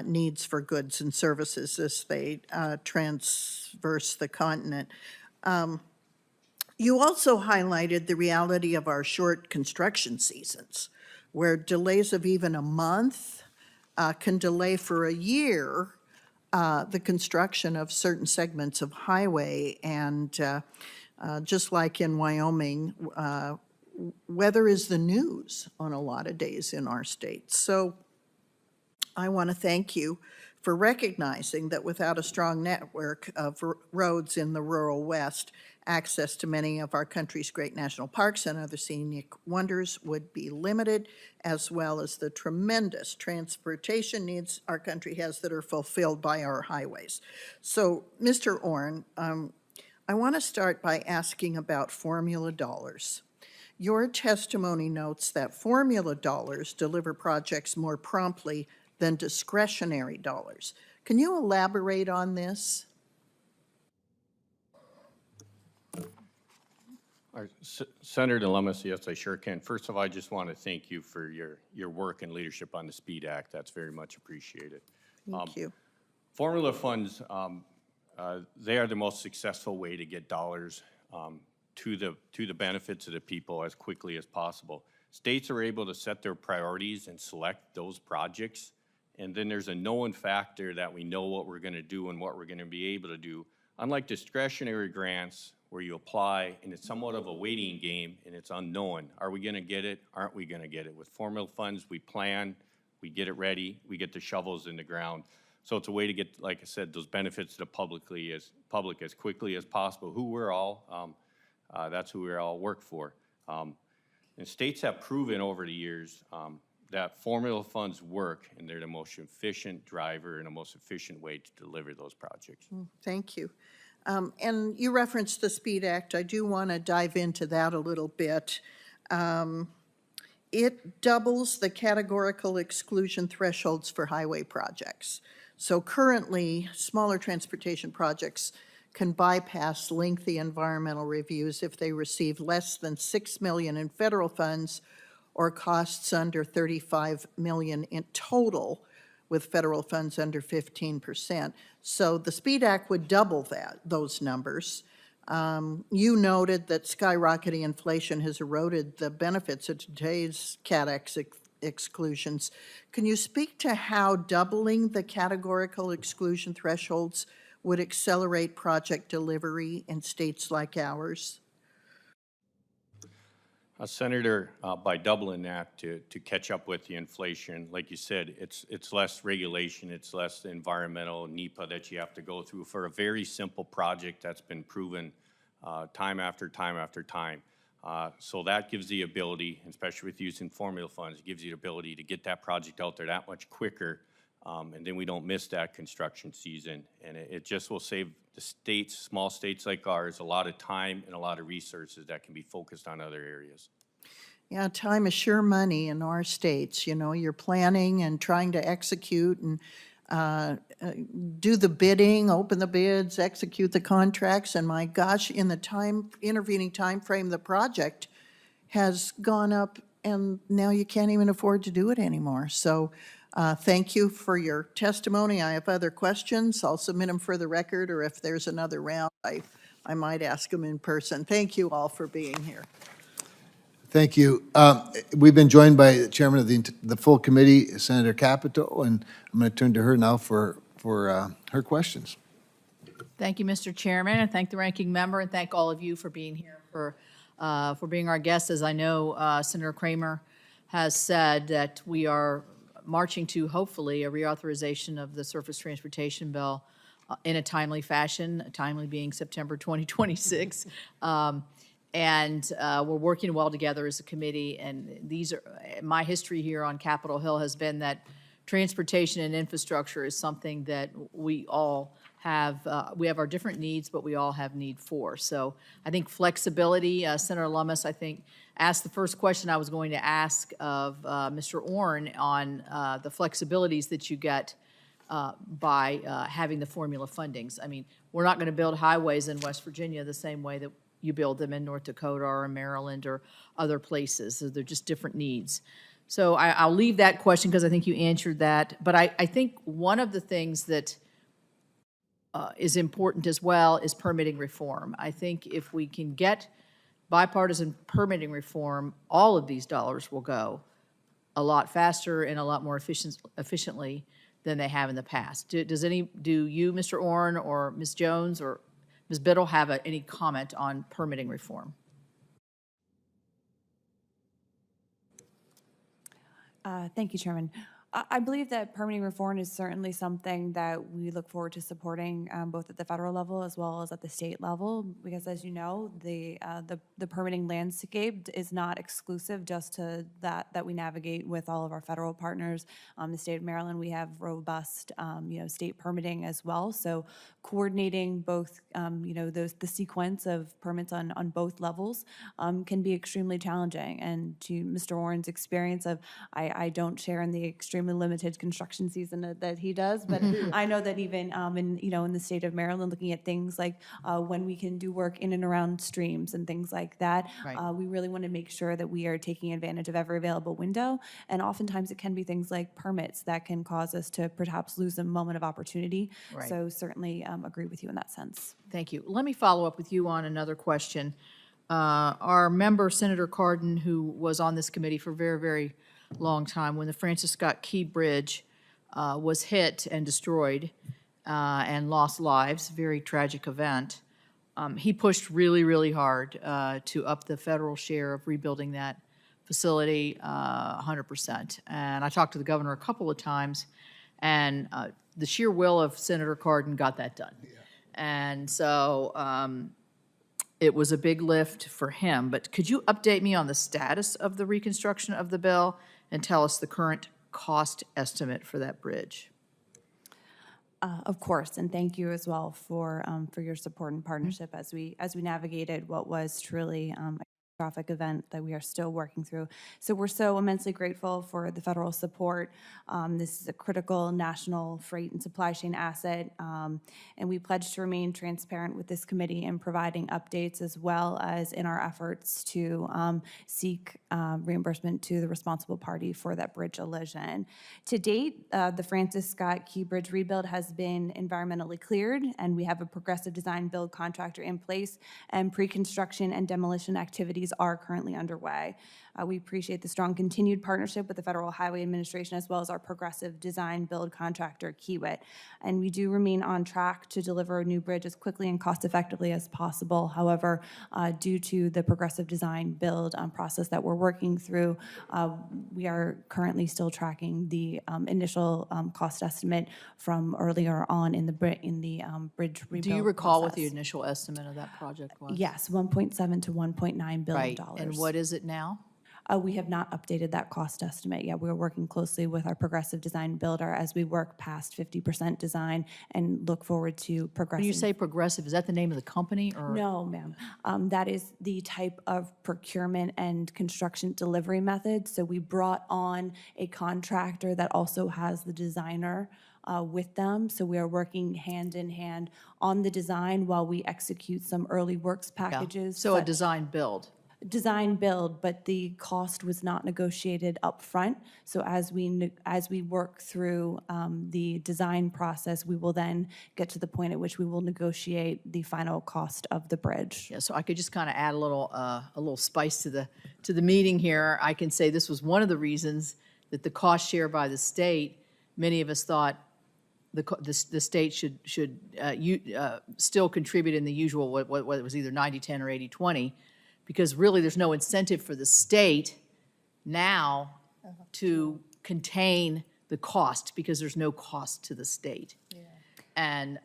needs for goods and services as they traverse the continent. You also highlighted the reality of our short construction seasons, where delays of even a month can delay for a year the construction of certain segments of highway. And just like in Wyoming, weather is the news on a lot of days in our state. So I want to thank you for recognizing that without a strong network of roads in the rural West, access to many of our country's great national parks and other scenic wonders would be limited, as well as the tremendous transportation needs our country has that are fulfilled by our highways. So, Mr. Orn, I want to start by asking about formula dollars. Your testimony notes that formula dollars deliver projects more promptly than discretionary dollars. Can you elaborate on this? Senator Lummis, yes, I sure can. First of all, I just want to thank you for your work and leadership on the SPEED Act. That's very much appreciated. Thank you. Formula funds, they are the most successful way to get dollars to the benefits of the people as quickly as possible. States are able to set their priorities and select those projects, and then there's a known factor that we know what we're going to do and what we're going to be able to do. Unlike discretionary grants, where you apply and it's somewhat of a waiting game and it's unknown. Are we going to get it? Aren't we going to get it? With formula funds, we plan, we get it ready, we get the shovels in the ground. So it's a way to get, like I said, those benefits to the public as quickly as possible. That's who we all work for. And states have proven over the years that formula funds work, and they're the most efficient driver and the most efficient way to deliver those projects. Thank you. And you referenced the SPEED Act. I do want to dive into that a little bit. It doubles the categorical exclusion thresholds for highway projects. So currently, smaller transportation projects can bypass lengthy environmental reviews if they receive less than $6 million in federal funds or costs under $35 million in total, with federal funds under 15%. So the SPEED Act would double those numbers. You noted that skyrocketing inflation has eroded the benefits of today's CAT exclusions. Can you speak to how doubling the categorical exclusion thresholds would accelerate project delivery in states like ours? Senator, by doubling that to catch up with the inflation, like you said, it's less regulation, it's less environmental NEPA that you have to go through for a very simple project that's been proven time after time after time. So that gives the ability, especially with using formula funds, it gives you the ability to get that project out there that much quicker, and then we don't miss that construction season. And it just will save the states, small states like ours, a lot of time and a lot of resources that can be focused on other areas. Yeah, time is sure money in our states. You know, you're planning and trying to execute and do the bidding, open the bids, execute the contracts, and my gosh, in the intervening time frame, the project has gone up, and now you can't even afford to do it anymore. So thank you for your testimony. I have other questions. I'll submit them for the record, or if there's another round, I might ask them in person. Thank you all for being here. Thank you. We've been joined by the chairman of the full committee, Senator Capito, and I'm going to turn to her now for her questions. Thank you, Mr. Chairman, and thank the ranking member, and thank all of you for being here, for being our guests. As I know, Senator Kramer has said that we are marching to, hopefully, a reauthorization of the surface transportation bill in a timely fashion, timely being September 2026. And we're working well together as a committee, and these are, my history here on Capitol Hill has been that transportation and infrastructure is something that we all have, we have our different needs, but we all have need for. So I think flexibility, Senator Lummis, I think, asked the first question I was going to ask of Mr. Orn on the flexibilities that you get by having the formula fundings. I mean, we're not going to build highways in West Virginia the same way that you build them in North Dakota or in Maryland or other places. So they're just different needs. So I'll leave that question because I think you answered that. But I think one of the things that is important as well is permitting reform. I think if we can get bipartisan permitting reform, all of these dollars will go a lot faster and a lot more efficiently than they have in the past. Do you, Mr. Orn, or Ms. Jones, or Ms. Biddle have any comment on permitting reform? Thank you, Chairman. I believe that permitting reform is certainly something that we look forward to supporting both at the federal level as well as at the state level, because as you know, the permitting landscape is not exclusive just to that we navigate with all of our federal partners. The state of Maryland, we have robust state permitting as well. So coordinating both the sequence of permits on both levels can be extremely challenging. And to Mr. Warren's experience of, I don't share in the extremely limited construction season that he does, but I know that even in the state of Maryland, looking at things like when we can do work in and around streams and things like that, Right. we really want to make sure that we are taking advantage of every available window. And oftentimes it can be things like permits that can cause us to perhaps lose a moment of opportunity. Right. So certainly agree with you in that sense. Thank you. Let me follow up with you on another question. Our member, Senator Cardin, who was on this committee for a very, very long time, when the Francis Scott Key Bridge was hit and destroyed and lost lives, very tragic event, he pushed really, really hard to up the federal share of rebuilding that facility 100%. And I talked to the governor a couple of times, and the sheer will of Senator Cardin got that done. Yeah. And so it was a big lift for him. But could you update me on the status of the reconstruction of the bill and tell us the current cost estimate for that bridge? Of course, and thank you as well for your support and partnership as we navigated what was truly a catastrophic event that we are still working through. So we're so immensely grateful for the federal support. This is a critical national freight and supply chain asset, and we pledge to remain transparent with this committee in providing updates as well as in our efforts to seek reimbursement to the responsible party for that bridge elision. To date, the Francis Scott Key Bridge rebuild has been environmentally cleared, and we have a progressive design build contractor in place, and pre-construction and demolition activities are currently underway. We appreciate the strong continued partnership with the Federal Highway Administration as well as our progressive design build contractor, Kiewit. And we do remain on track to deliver a new bridge as quickly and cost effectively as possible. However, due to the progressive design build process that we're working through, we are currently still tracking the initial cost estimate from earlier on in the bridge rebuild. Do you recall what process. the initial estimate of that project was? Yes, $1.7 to $1.9 billion. Right. And what is it now? We have not updated that cost estimate yet. We're working closely with our progressive design builder as we work past 50% design and look forward to progressing. When you say progressive, is that the name of the company or? No, ma'am. That is the type of procurement and construction delivery method. So we brought on a contractor that also has the designer with them. So we are working hand in hand on the design while we execute some early works Yeah. packages. So a such- design build. design build, but the cost was not negotiated up front. So as we work through the design process, we will then get to the point at which we will negotiate the final cost of the bridge. Yeah, so I could just kind of add a little spice to the meeting here. I can say this was one of the reasons that the cost share by the state, many of us thought the state should still contribute in the usual, what it was either 90-10 or 80-20, because really there's no incentive for the state now to contain the cost because there's no cost to the state. Yeah. And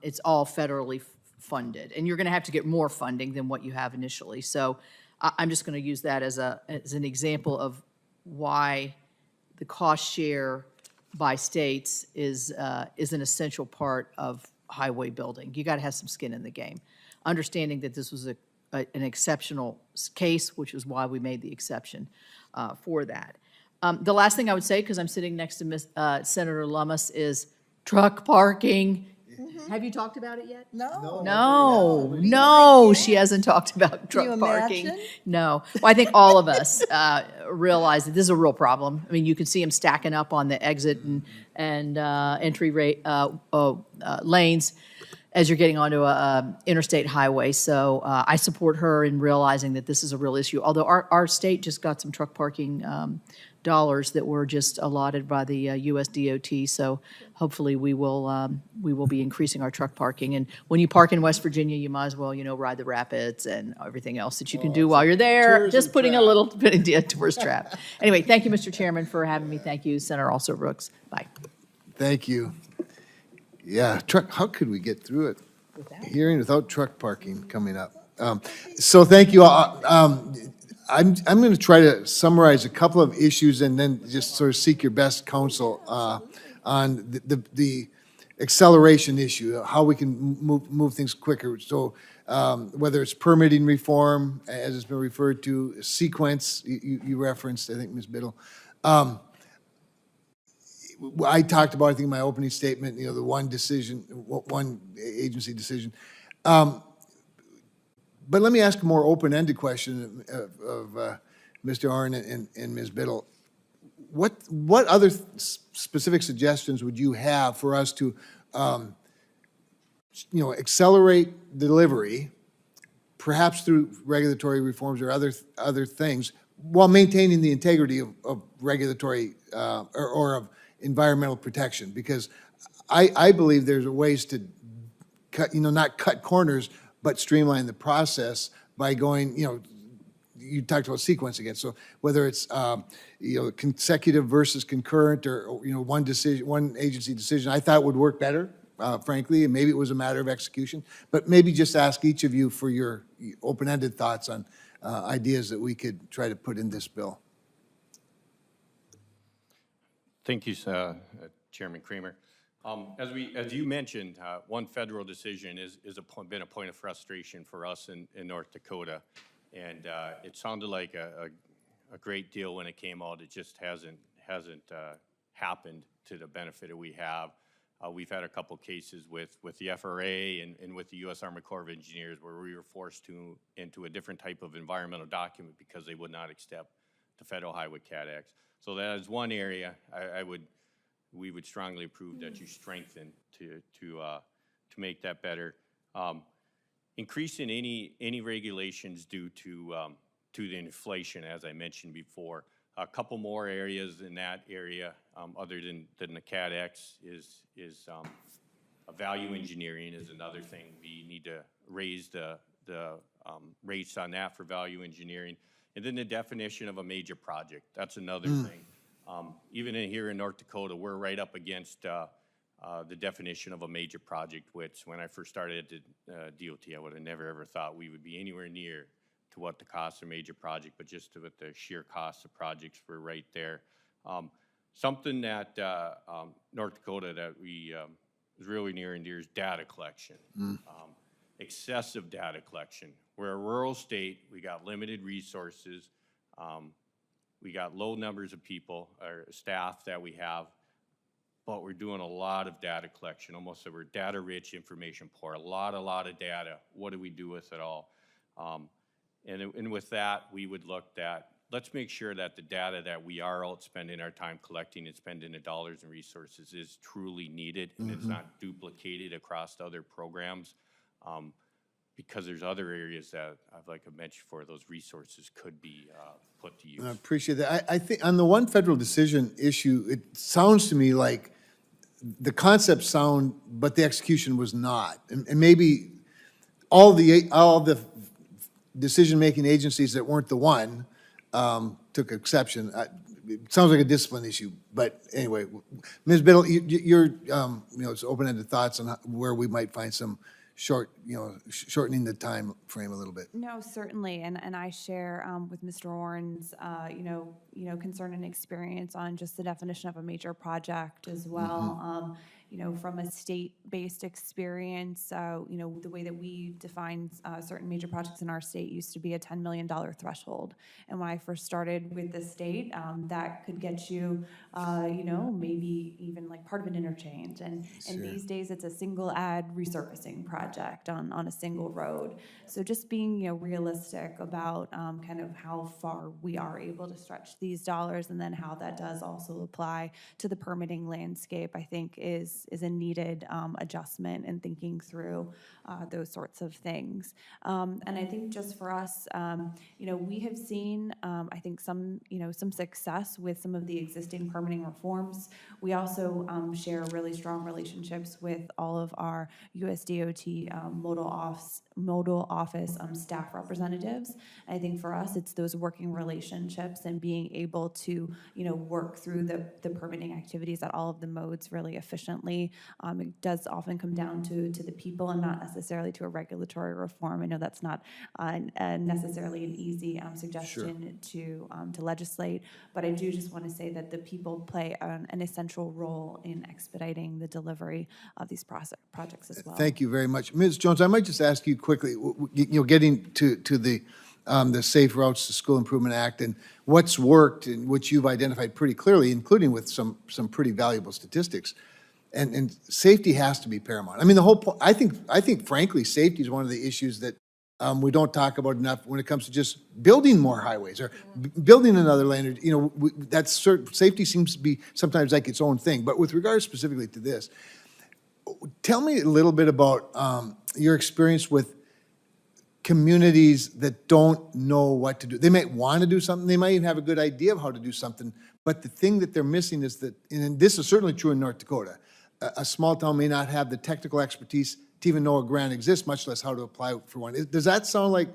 it's all federally funded. And you're going to have to get more funding than what you have initially. So I'm just going to use that as an example of why the cost share by states is an essential part of highway building. You got to have some skin in the game. Understanding that this was an exceptional case, which is why we made the exception for that. The last thing I would say, because I'm sitting next to Senator Lummis, is truck parking. Have you talked about it yet? No, she hasn't talked about truck parking. imagine? No. Well, I think all of us realize that this is a real problem. I mean, you can see them stacking up on the exit and entry lanes as you're getting onto a interstate highway. So I support her in realizing that this is a real issue. Although our state just got some truck parking dollars that were just allotted by the US DOT. So hopefully we will be increasing our truck parking. And when you park in West Virginia, you might as well, ride the rapids and everything else that you can do while you're there. tourism Just putting a trap. little bit of a tourist trap. Anyway, thank you, Mr. Chairman, for having me. Thank you, Senator Also Brooks. Bye. Thank you. Yeah, how could we get through it? Hearing without truck parking coming up. So thank you all. I'm going to try to summarize a couple of issues and then just sort of seek your best counsel on the acceleration issue, how we can move things quicker. So whether it's permitting reform, as it's been referred to, sequence, you referenced, I think, Ms. Biddle. I talked about, I think, in my opening statement, the one agency decision. But let me ask a more open-ended question of Mr. Arnn and Ms. Biddle. What other specific suggestions would you have for us to, accelerate delivery, perhaps through regulatory reforms or other things, while maintaining the integrity of regulatory or of environmental protection? Because I believe there's ways to cut, not cut corners, but streamline the process by going, you talked about sequence again. So whether it's, consecutive versus concurrent or, one agency decision, I thought would work better, frankly, and maybe it was a matter of execution. But maybe just ask each of you for your open-ended thoughts on ideas that we could try to put in this bill. Thank you, Chairman Creamer. As you mentioned, one federal decision been a point of frustration for us in North Dakota, and it sounded like a great deal when it came out. It just hasn't happened to the benefit that we have. We've had a couple cases with the FRA and with the U.S. Army Corps of Engineers where we were forced into a different type of environmental document because they would not accept the Federal Highway CAT Acts. So that is one area we would strongly approve that you strengthen to make that better. Increasing any regulations due to the inflation, as I mentioned before. A couple more areas in that area, other than the CAT X, is value engineering is another thing. We need to raise the rates on that for value engineering. And then the definition of a major project. That's another thing. Even here in North Dakota, we're right up against the definition of a major project, which when I first started at the DOT, I would have never ever thought we would be anywhere near to what the cost of a major project, but just with the sheer cost of projects, we're right there. Something that North Dakota that we is really near and dear is data collection. Excessive data collection. We're a rural state, we got limited resources, we got low numbers of people or staff that we have, but we're doing a lot of data collection, almost so we're data rich, information poor, a lot of data. What do we do with it all? And with that, we would look at, let's make sure that the data that we are out spending our time collecting and spending the dollars and resources is truly needed and it's not duplicated across other programs. Because there's other areas that, like I mentioned before, those resources could be put to use. I appreciate that. I think on the one federal decision issue, it sounds to me like the concepts sound, but the execution was not. And maybe all the decision-making agencies that weren't the one took exception. It sounds like a discipline issue, but anyway, Ms. Biddle, your it's open-ended thoughts on where we might find some shortening the time frame a little bit. No, certainly, and I share with Mr. Warren's, concern and experience on just the definition of a major project as well. From a state-based experience, the way that we define certain major projects in our state used to be a $10 million threshold. And when I first started with the state, that could get you, maybe even like part of an interchange. And these days, it's a single ad resurfacing project on a single road. So just being, realistic about kind of how far we are able to stretch these dollars and then how that does also apply to the permitting landscape, I think is is a needed adjustment and thinking through those sorts of things. And I think just for us, we have seen, I think some success with some of the existing permitting reforms. We also share really strong relationships with all of our USDOT modal office staff representatives. I think for us, it's those working relationships and being able to, work through the permitting activities at all of the modes really efficiently. It does often come down to the people and not necessarily to a regulatory reform. I know that's not necessarily an easy suggestion to legislate, but I do just want to say that the people play an essential role in expediting the delivery of these projects as well. Thank you very much. Ms. Jones, I might just ask you quickly, getting to the Safe Routes to School Improvement Act and what's worked and which you've identified pretty clearly, including with some pretty valuable statistics. And safety has to be paramount. I mean, the whole point, I think frankly, safety is one of the issues that we don't talk about enough when it comes to just building more highways or building another lane. Safety seems to be sometimes like its own thing. But with regards specifically to this, tell me a little bit about your experience with communities that don't know what to do. They might want to do something, they might even have a good idea of how to do something, but the thing that they're missing is that, and this is certainly true in North Dakota, a small town may not have the technical expertise to even know a grant exists, much less how to apply for one. Does that sound like,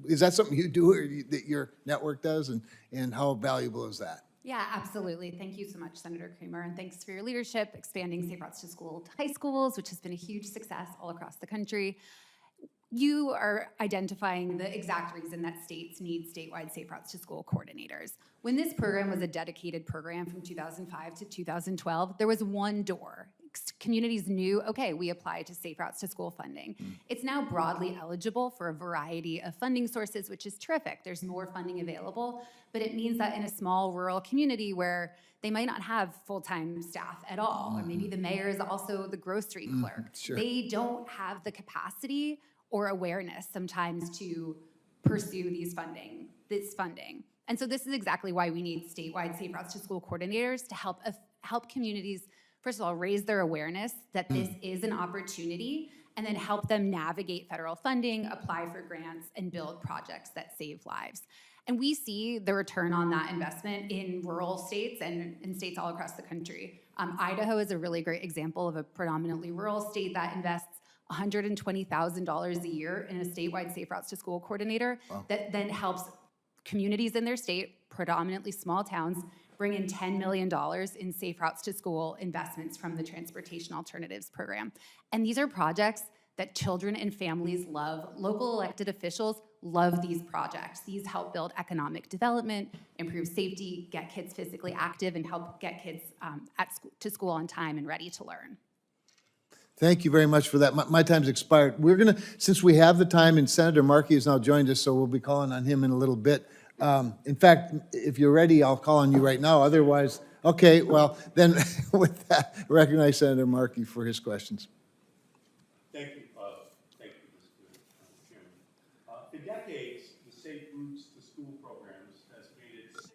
is that something you do or that your network does, and how valuable is that? Yeah, absolutely. Thank you so much, Senator Creamer, and thanks for your leadership expanding Safe Routes to School to high schools, which has been a huge success all across the country. You are identifying the exact reason that states need statewide Safe Routes to School coordinators. When this program was a dedicated program from 2005 to 2012, there was one door. Communities knew, okay, we apply to Safe Routes to School funding. It's now broadly eligible for a variety of funding sources, which is terrific. There's more funding available, but it means that in a small rural community where they might not have full-time staff at all, or maybe the mayor is also the grocery clerk, sure. They don't have the capacity or awareness sometimes to pursue this funding. And so this is exactly why we need statewide Safe Routes to School coordinators to help communities, first of all, raise their awareness that this is an opportunity, and then help them navigate federal funding, apply for grants, and build projects that save lives. And we see the return on that investment in rural states and in states all across the country. Idaho is a really great example of a predominantly rural state that invests $120,000 a year in a statewide Safe Routes to School coordinator. Wow. That then helps communities in their state, predominantly small towns, bring in $10 million in Safe Routes to School investments from the Transportation Alternatives Program. And these are projects that children and families love. Local elected officials love these projects. These help build economic development, improve safety, get kids physically active, and help get kids to school on time and ready to learn. Thank you very much for that. My time's expired. We're going to, since we have the time, and Senator Markey has now joined us, so we'll be calling on him in a little bit. In fact, if you're ready, I'll call on you right now. Otherwise, okay, well, then with that, recognize Senator Markey for his questions. Thank you. Mr. Chairman. For decades, the Safe Routes to School programs has made it safe to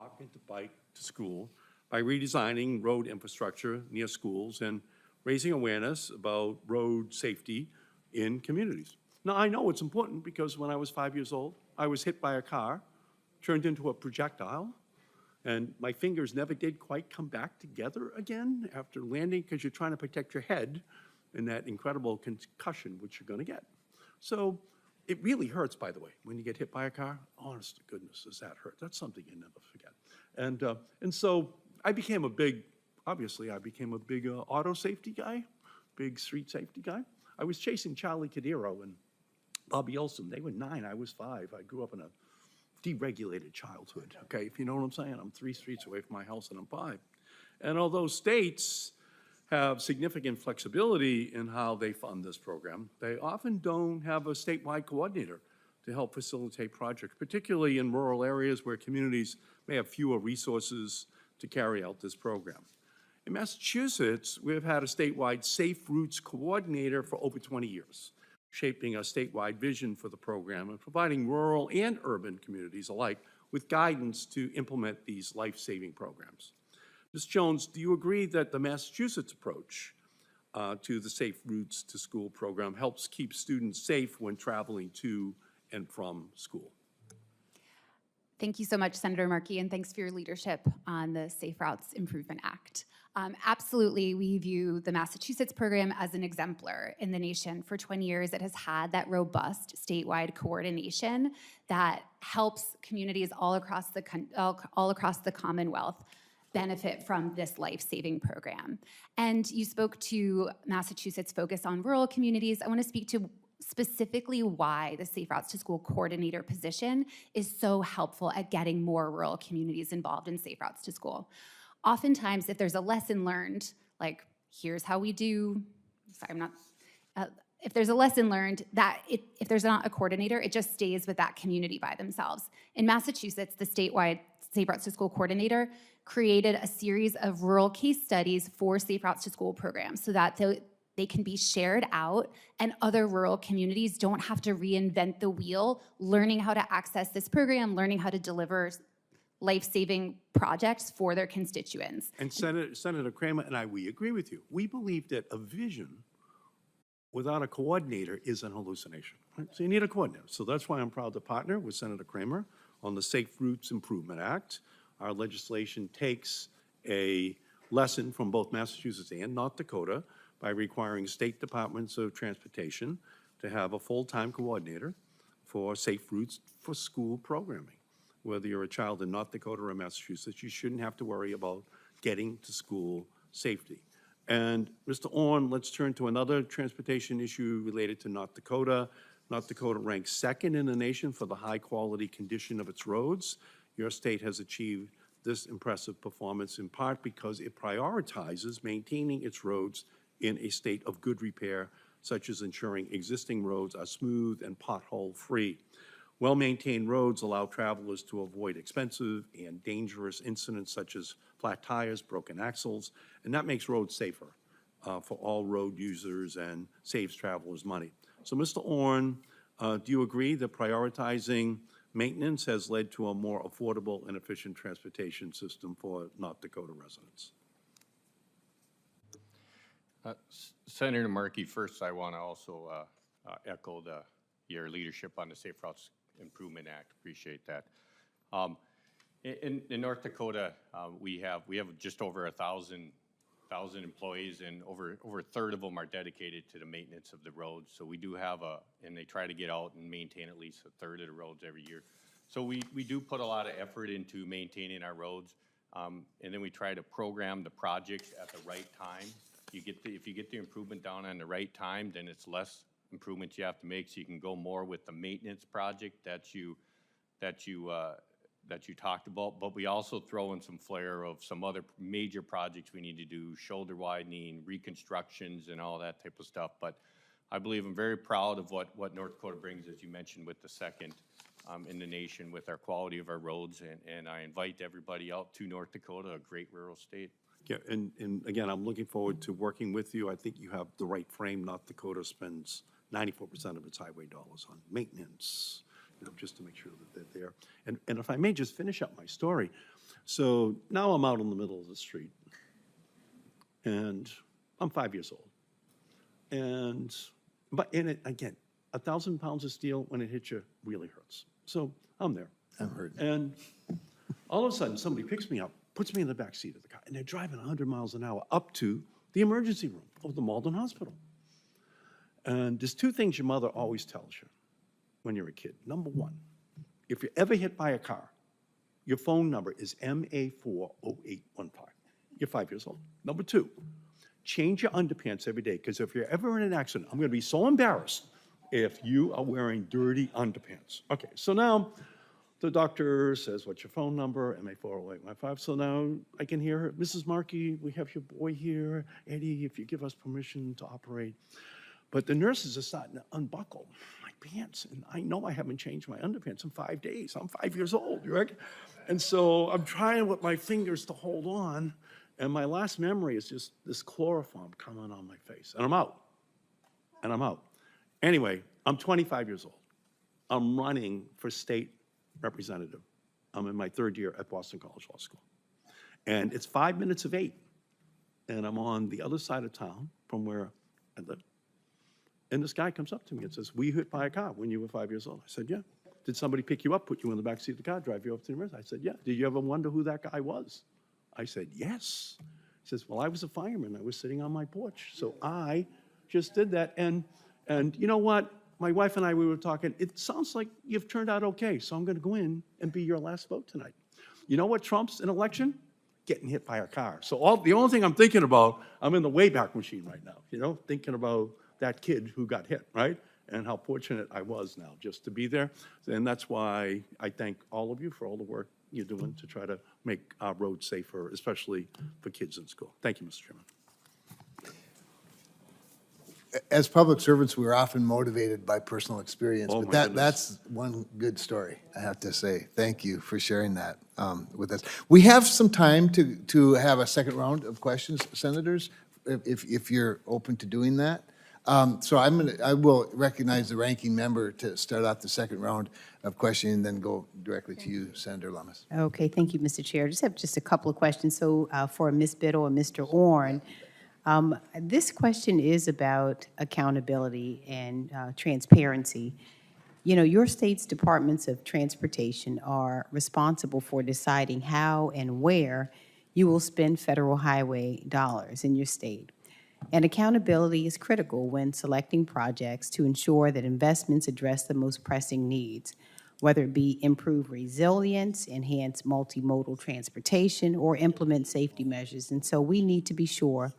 walk and to bike to school by redesigning road infrastructure near schools and raising awareness about road safety in communities. Now, I know it's important because when I was 5 years old, I was hit by a car, turned into a projectile, and my fingers never did quite come back together again after landing, because you're trying to protect your head in that incredible concussion which you're going to get. So it really hurts, by the way, when you get hit by a car. Honest to goodness, does that hurt? That's something you never forget. And so I became a big auto safety guy, big street safety guy. I was chasing Charlie Cadero and Bobby Olson. They were 9, I was 5. I grew up in a deregulated childhood, okay, if you know what I'm saying. I'm 3 streets away from my house and I'm 5. And although states have significant flexibility in how they fund this program, they often don't have a statewide coordinator to help facilitate projects, particularly in rural areas where communities may have fewer resources to carry out this program. In Massachusetts, we've had a statewide Safe Routes coordinator for over 20 years, shaping a statewide vision for the program and providing rural and urban communities alike with guidance to implement these life-saving programs. Ms. Jones, do you agree that the Massachusetts approach to the Safe Routes to School program helps keep students safe when traveling to and from school? Thank you so much, Senator Markey, and thanks for your leadership on the Safe Routes Improvement Act. Absolutely, we view the Massachusetts program as an exemplar in the nation. For 20 years, it has had that robust statewide coordination that helps communities all across the Commonwealth benefit from this life-saving program. And you spoke to Massachusetts' focus on rural communities. I want to speak to specifically why the Safe Routes to School coordinator position is so helpful at getting more rural communities involved in Safe Routes to School. Oftentimes, if there's a lesson learned, like here's how we do, sorry, I'm not, if there's a lesson learned, if there's not a coordinator, it just stays with that community by themselves. In Massachusetts, the statewide Safe Routes to School coordinator created a series of rural case studies for Safe Routes to School programs so that they can be shared out and other rural communities don't have to reinvent the wheel, learning how to access this program, learning how to deliver life-saving projects for their constituents. And Senator Kramer and I, we agree with you. We believe that a vision without a coordinator is an hallucination. Right? So you need a coordinator. So that's why I'm proud to partner with Senator Kramer on the Safe Routes Improvement Act. Our legislation takes a lesson from both Massachusetts and North Dakota by requiring state departments of transportation to have a full-time coordinator for Safe Routes for School programming. Whether you're a child in North Dakota or Massachusetts, you shouldn't have to worry about getting to school safety. And Mr. Orn, let's turn to another transportation issue related to North Dakota. North Dakota ranks second in the nation for the high-quality condition of its roads. Your state has achieved this impressive performance in part because it prioritizes maintaining its roads in a state of good repair, such as ensuring existing roads are smooth and pothole-free. Well-maintained roads allow travelers to avoid expensive and dangerous incidents such as flat tires, broken axles, and that makes roads safer for all road users and saves travelers money. So, Mr. Orn, do you agree that prioritizing maintenance has led to a more affordable and efficient transportation system for North Dakota residents? Senator Markey, first I want to also echo your leadership on the Safe Routes Improvement Act. Appreciate that. In North Dakota, we have just over 1,000 employees, and over a third of them are dedicated to the maintenance of the roads. So we do have and they try to get out and maintain at least a third of the roads every year. So we do put a lot of effort into maintaining our roads, and then we try to program the projects at the right time. If you get the improvement down on the right time, then it's less improvements you have to make, so you can go more with the maintenance project that you talked about. But we also throw in some flair of some other major projects we need to do, shoulder widening, reconstructions, and all that type of stuff. But I believe I'm very proud of what North Dakota brings, as you mentioned, with the second in the nation with our quality of our roads. And I invite everybody out to North Dakota, a great rural state. Yeah, and again, I'm looking forward to working with you. I think you have the right frame. North Dakota spends 94% of its highway dollars on maintenance, just to make sure that they're there. And if I may just finish up my story. So now I'm out in the middle of the street, and I'm 5 years old. But in it, again, 1,000 pounds of steel, when it hits you, really hurts. So I'm there. I'm hurt. And all of a sudden, somebody picks me up, puts me in the back seat of the car, and they're driving 100 miles an hour up to the emergency room of the Malden Hospital. And there's two things your mother always tells you when you're a kid. Number one, if you're ever hit by a car, your phone number is MA40815. You're 5 years old. Number two, change your underpants every day, because if you're ever in an accident, I'm going to be so embarrassed if you are wearing dirty underpants. Okay, so now the doctor says, what's your phone number? MA40815. So now I can hear her, Mrs. Markey, we have your boy here. Eddie, if you give us permission to operate. But the nurses are starting to unbuckle my pants. And I know I haven't changed my underpants in 5 days. I'm 5 years old, right? And so I'm trying with my fingers to hold on. And my last memory is just this chloroform coming on my face. And I'm out. And I'm out. Anyway, I'm 25 years old. I'm running for state representative. I'm in my third year at Boston College Law School. And it's 5 minutes of 8, and I'm on the other side of town from where I live. And this guy comes up to me and says, "Were you hit by a car when you were 5 years old?" I said, "Yeah." "Did somebody pick you up, put you in the back seat of the car, drive you up to the emergency?" I said, "Yeah." "Did you ever wonder who that guy was?" I said, "Yes." He says, "Well, I was a fireman. I was sitting on my porch. So I just did that." And you know what? My wife and I, we were talking, it sounds like you've turned out okay, so I'm going to go in and be your last vote tonight. You know what trumps an election? Getting hit by a car. So the only thing I'm thinking about, I'm in the Wayback Machine right now, thinking about that kid who got hit, right? And how fortunate I was now just to be there. And that's why I thank all of you for all the work you're doing to try to make our roads safer, especially for kids in school. Thank you, Mr. Chairman. As public servants, we're often motivated by personal experience, Oh, but my that, goodness. that's one good story, I have to say. Thank you for sharing that with us. We have some time to have a second round of questions, senators, if you're open to doing that. So I will recognize the ranking member to start off the second round of questioning, and then go directly to you, Senator Lummis. Okay, thank you, Mr. Chair. Just have a couple of questions. So for Ms. Biddle and Mr. Orn, this question is about accountability and transparency. Your state's departments of transportation are responsible for deciding how and where you will spend federal highway dollars in your state. And accountability is critical when selecting projects to ensure that investments address the most pressing needs, whether it be improve resilience, enhance multimodal transportation, or implement safety measures. And so we need to be sure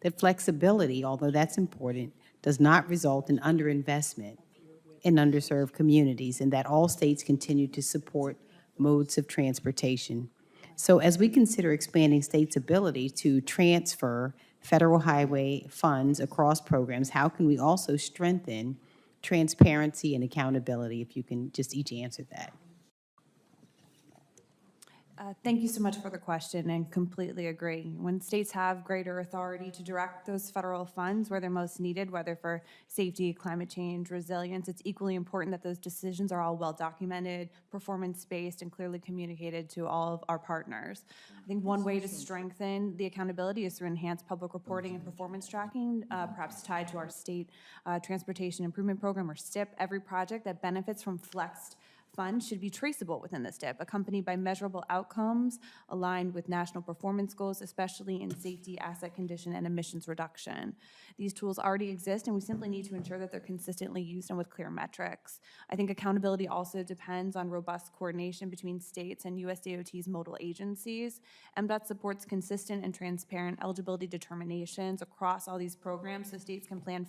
that flexibility, although that's important, does not result in underinvestment in underserved communities, and that all states continue to support modes of transportation. So as we consider expanding states' ability to transfer federal highway funds across programs, how can we also strengthen transparency and accountability? If you can just each answer that. Thank you so much for the question, and completely agree. When states have greater authority to direct those federal funds where they're most needed, whether for safety, climate change, resilience, it's equally important that those decisions are all well-documented, performance-based, and clearly communicated to all of our partners. I think one way to strengthen the accountability is through enhanced public reporting and performance tracking, perhaps tied to our state transportation improvement program, or STIP. Every project that benefits from flexed funds should be traceable within the STIP, accompanied by measurable outcomes aligned with national performance goals, especially in safety, asset condition, and emissions reduction. These tools already exist, and we simply need to ensure that they're consistently used and with clear metrics. I think accountability also depends on robust coordination between states and USDOT's modal agencies. MDOT supports consistent and transparent eligibility determinations across all these programs so states can plan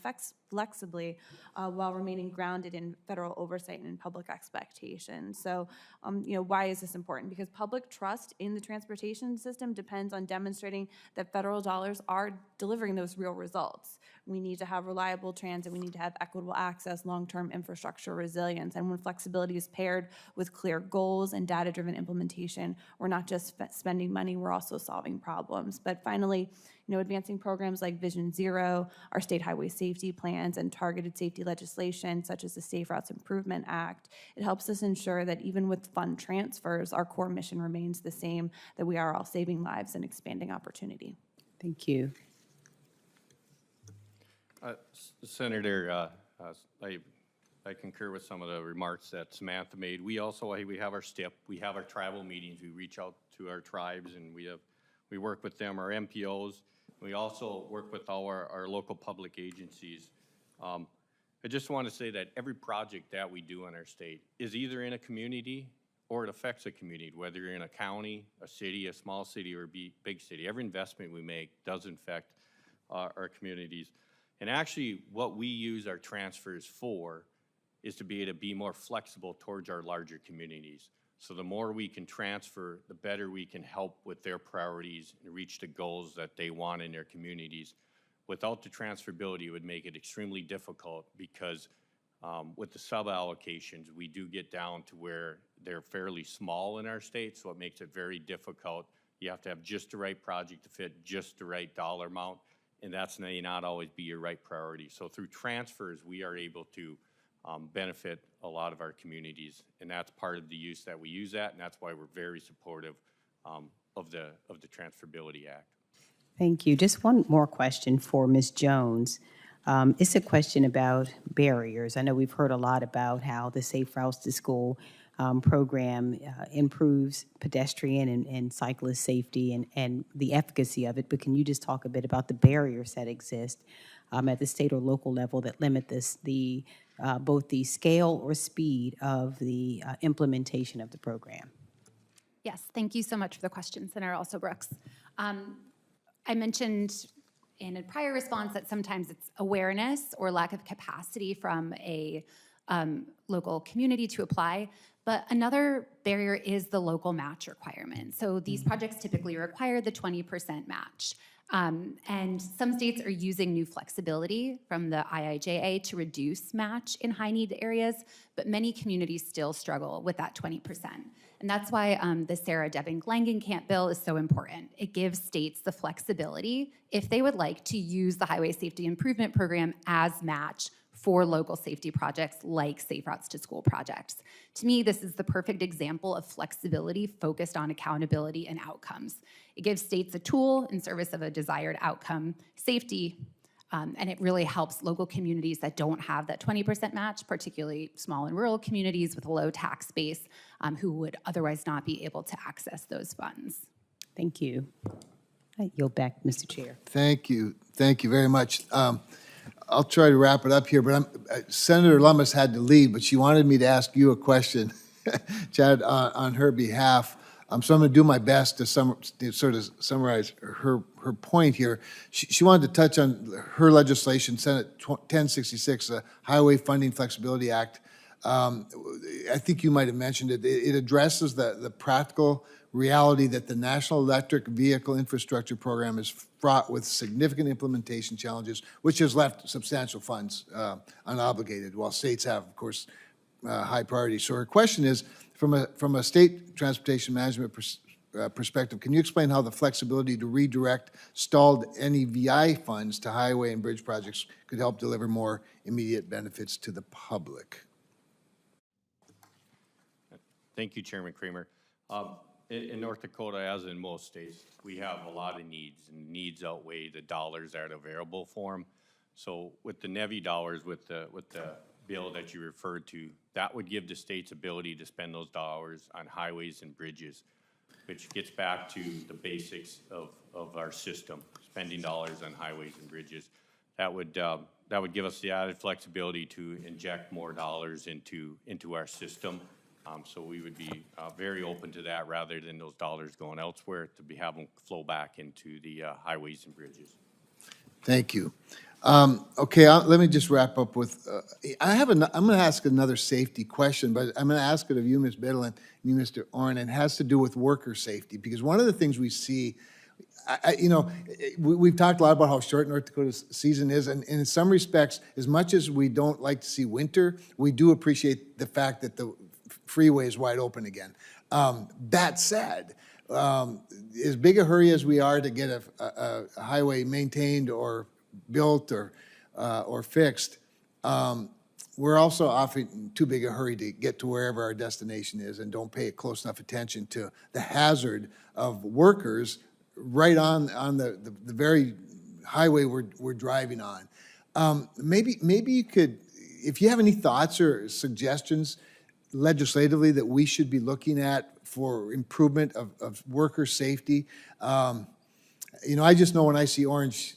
flexibly while remaining grounded in federal oversight and public expectations. So, why is this important? Because public trust in the transportation system depends on demonstrating that federal dollars are delivering those real results. We need to have reliable transit. We need to have equitable access, long-term infrastructure resilience. And when flexibility is paired with clear goals and data-driven implementation, we're not just spending money, we're also solving problems. But finally, advancing programs like Vision Zero, our state highway safety plans, and targeted safety legislation, such as the Safe Routes Improvement Act, it helps us ensure that even with fund transfers, our core mission remains the same, that we are all saving lives and expanding opportunity. Thank you. Senator, I concur with some of the remarks that Samantha made. We have our STIP, we have our travel meetings, we reach out to our tribes, and we work with them, our MPOs. We also work with all our local public agencies. I just want to say that every project that we do in our state is either in a community or it affects a community, whether you're in a county, a city, a small city, or a big city. Every investment we make does affect our communities. And actually, what we use our transfers for is to be able to be more flexible towards our larger communities. So the more we can transfer, the better we can help with their priorities and reach the goals that they want in their communities. Without the transferability, it would make it extremely difficult because with the sub-allocations, we do get down to where they're fairly small in our state, so it makes it very difficult. You have to have just the right project to fit just the right dollar amount, and that's may not always be your right priority. So through transfers, we are able to benefit a lot of our communities, and that's part of the use that we use that, and that's why we're very supportive of the Transferability Act. Thank you. Just one more question for Ms. Jones. It's a question about barriers. I know we've heard a lot about how the Safe Routes to School program improves pedestrian and cyclist safety and the efficacy of it, but can you just talk a bit about the barriers that exist at the state or local level that limit both the scale or speed of the implementation of the program? Yes, thank you so much for the question, Senator Also Brooks. I mentioned in a prior response that sometimes it's awareness or lack of capacity from a local community to apply, but another barrier is the local match requirement. So these projects typically require the 20% match. And some states are using new flexibility from the IIJA to reduce match in high-need areas, but many communities still struggle with that 20%. And that's why the Sarah Devin-Langenkamp bill is so important. It gives states the flexibility, if they would like, to use the Highway Safety Improvement Program as match for local safety projects like Safe Routes to School projects. To me, this is the perfect example of flexibility focused on accountability and outcomes. It gives states a tool in service of a desired outcome, safety, and it really helps local communities that don't have that 20% match, particularly small and rural communities with a low tax base who would otherwise not be able to access those funds. Thank you. I yield back, Mr. Chair. Thank you. Thank you very much. I'll try to wrap it up here, but Senator Lummis had to leave, but she wanted me to ask you a question, Chad, on her behalf. So I'm going to do my best to sort of summarize her point here. She wanted to touch on her legislation, Senate 1066, the Highway Funding Flexibility Act. I think you might have mentioned it. It addresses the practical reality that the National Electric Vehicle Infrastructure Program is fraught with significant implementation challenges, which has left substantial funds unobligated, while states have, of course, high priority. So her question is, from a state transportation management perspective, can you explain how the flexibility to redirect stalled NEVI funds to highway and bridge projects could help deliver more immediate benefits to the public? Thank you, Chairman Kramer. In North Dakota, as in most states, we have a lot of needs, and needs outweigh the dollars that are available for them. So with the NEVI dollars, with the bill that you referred to, that would give the states ability to spend those dollars on highways and bridges, which gets back to the basics of our system, spending dollars on highways and bridges. That would give us the added flexibility to inject more dollars into our system. So we would be very open to that, rather than those dollars going elsewhere, to have them flow back into the highways and bridges. Thank you. Okay, let me just wrap up with, I'm going to ask another safety question, but I'm going to ask it of you, Ms. Biddle, and you, Mr. Oren, and it has to do with worker safety, because one of the things we see, we've talked a lot about how short North Dakota's season is, and in some respects, as much as we don't like to see winter, we do appreciate the fact that the freeway is wide open again. That said, as big a hurry as we are to get a highway maintained or built or fixed, we're also often in too big a hurry to get to wherever our destination is and don't pay close enough attention to the hazard of workers right on the very highway we're driving on. Maybe you could, if you have any thoughts or suggestions legislatively that we should be looking at for improvement of worker safety. I just know when I see orange,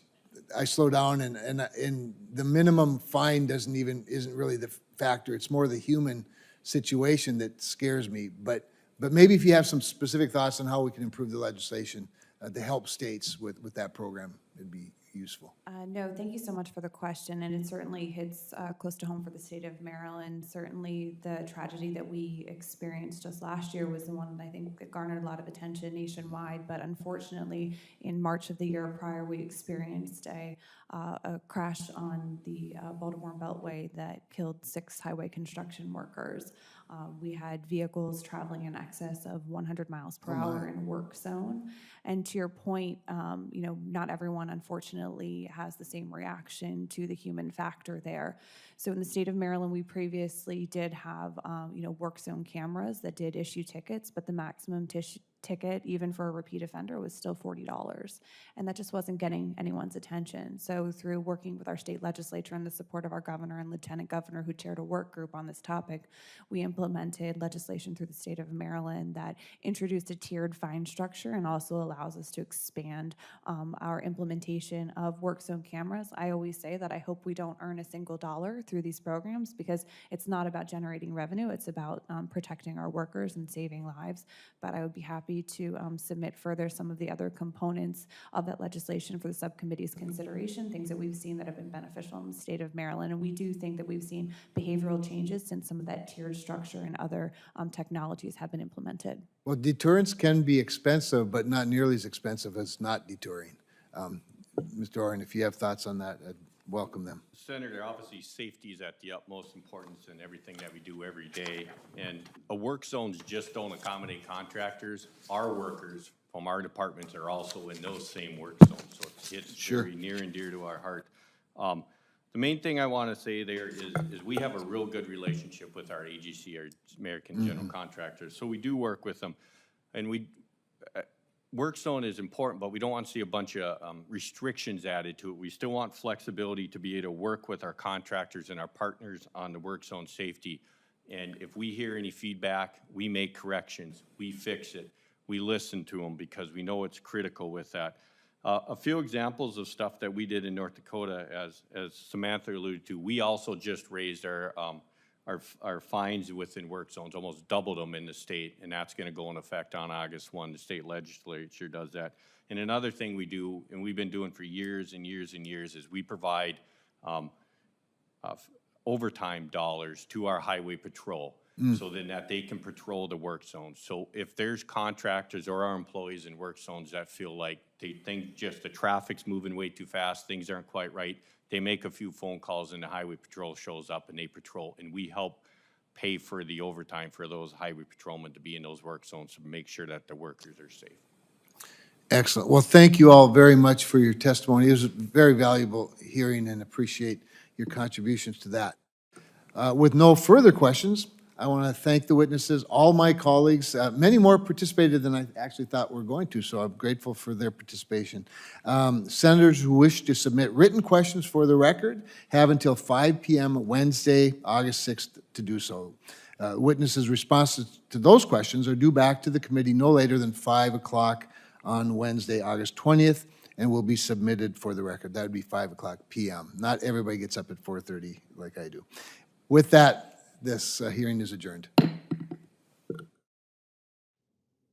I slow down, and the minimum fine isn't really the factor. It's more the human situation that scares me. But maybe if you have some specific thoughts on how we can improve the legislation to help states with that program, it'd be useful. No, thank you so much for the question, and it certainly hits close to home for the state of Maryland. Certainly the tragedy that we experienced just last year was the one that I think that garnered a lot of attention nationwide, but unfortunately in March of the year prior we experienced a crash on the Baltimore Beltway that killed 6 highway construction workers. We had vehicles traveling in excess of 100 miles per hour in work zone. And to your point, not everyone, unfortunately, has the same reaction to the human factor there. So in the state of Maryland, we previously did have, work zone cameras that did issue tickets, but the maximum ticket, even for a repeat offender, was still $40. And that just wasn't getting anyone's attention. So through working with our state legislature and the support of our governor and lieutenant governor who chaired a work group on this topic, we implemented legislation through the state of Maryland that introduced a tiered fine structure and also allows us to expand our implementation of work zone cameras. I always say that I hope we don't earn a single dollar through these programs because it's not about generating revenue, it's about protecting our workers and saving lives. But I would be happy to submit further some of the other components of that legislation for the subcommittee's consideration, things that we've seen that have been beneficial in the state of Maryland. And we do think that we've seen behavioral changes since some of that tiered structure and other technologies have been implemented. Well, deterrence can be expensive, but not nearly as expensive as not deterring. Mr. Oren, if you have thoughts on that, I'd welcome them. Senator, obviously, safety is at the utmost importance in everything that we do every day. And a work zones just don't accommodate contractors. Our workers from our departments are also in those same work zones. So it's Sure. very near and dear to our heart. The main thing I want to say there is we have a real good relationship with our AGC, our American General Contractors. So we do work with them. And work zone is important, but we don't want to see a bunch of restrictions added to it. We still want flexibility to be able to work with our contractors and our partners on the work zone safety. And if we hear any feedback, we make corrections, we fix it, we listen to them because we know it's critical with that. A few examples of stuff that we did in North Dakota, as Samantha alluded to, we also just raised our fines within work zones, almost doubled them in the state, and that's going to go in effect on August 1. The state legislature does that. And another thing we do, and we've been doing for years and years and years, is we provide overtime dollars to our highway patrol so then that they can patrol the work zones. So if there's contractors or our employees in work zones that feel like they think just the traffic's moving way too fast, things aren't quite right, they make a few phone calls and the highway patrol shows up and they patrol, and we help pay for the overtime for those highway patrolmen to be in those work zones to make sure that the workers are safe. Excellent. Well, thank you all very much for your testimony. It was a very valuable hearing and appreciate your contributions to that. With no further questions, I want to thank the witnesses, all my colleagues. Many more participated than I actually thought were going to, so I'm grateful for their participation. Senators who wish to submit written questions for the record have until 5 p.m. Wednesday, August 6th to do so. Witnesses' responses to those questions are due back to the committee no later than 5 o'clock on Wednesday, August 20th, and will be submitted for the record. That would be 5 o'clock p.m. Not everybody gets up at 4:30 like I do. With that, this hearing is adjourned.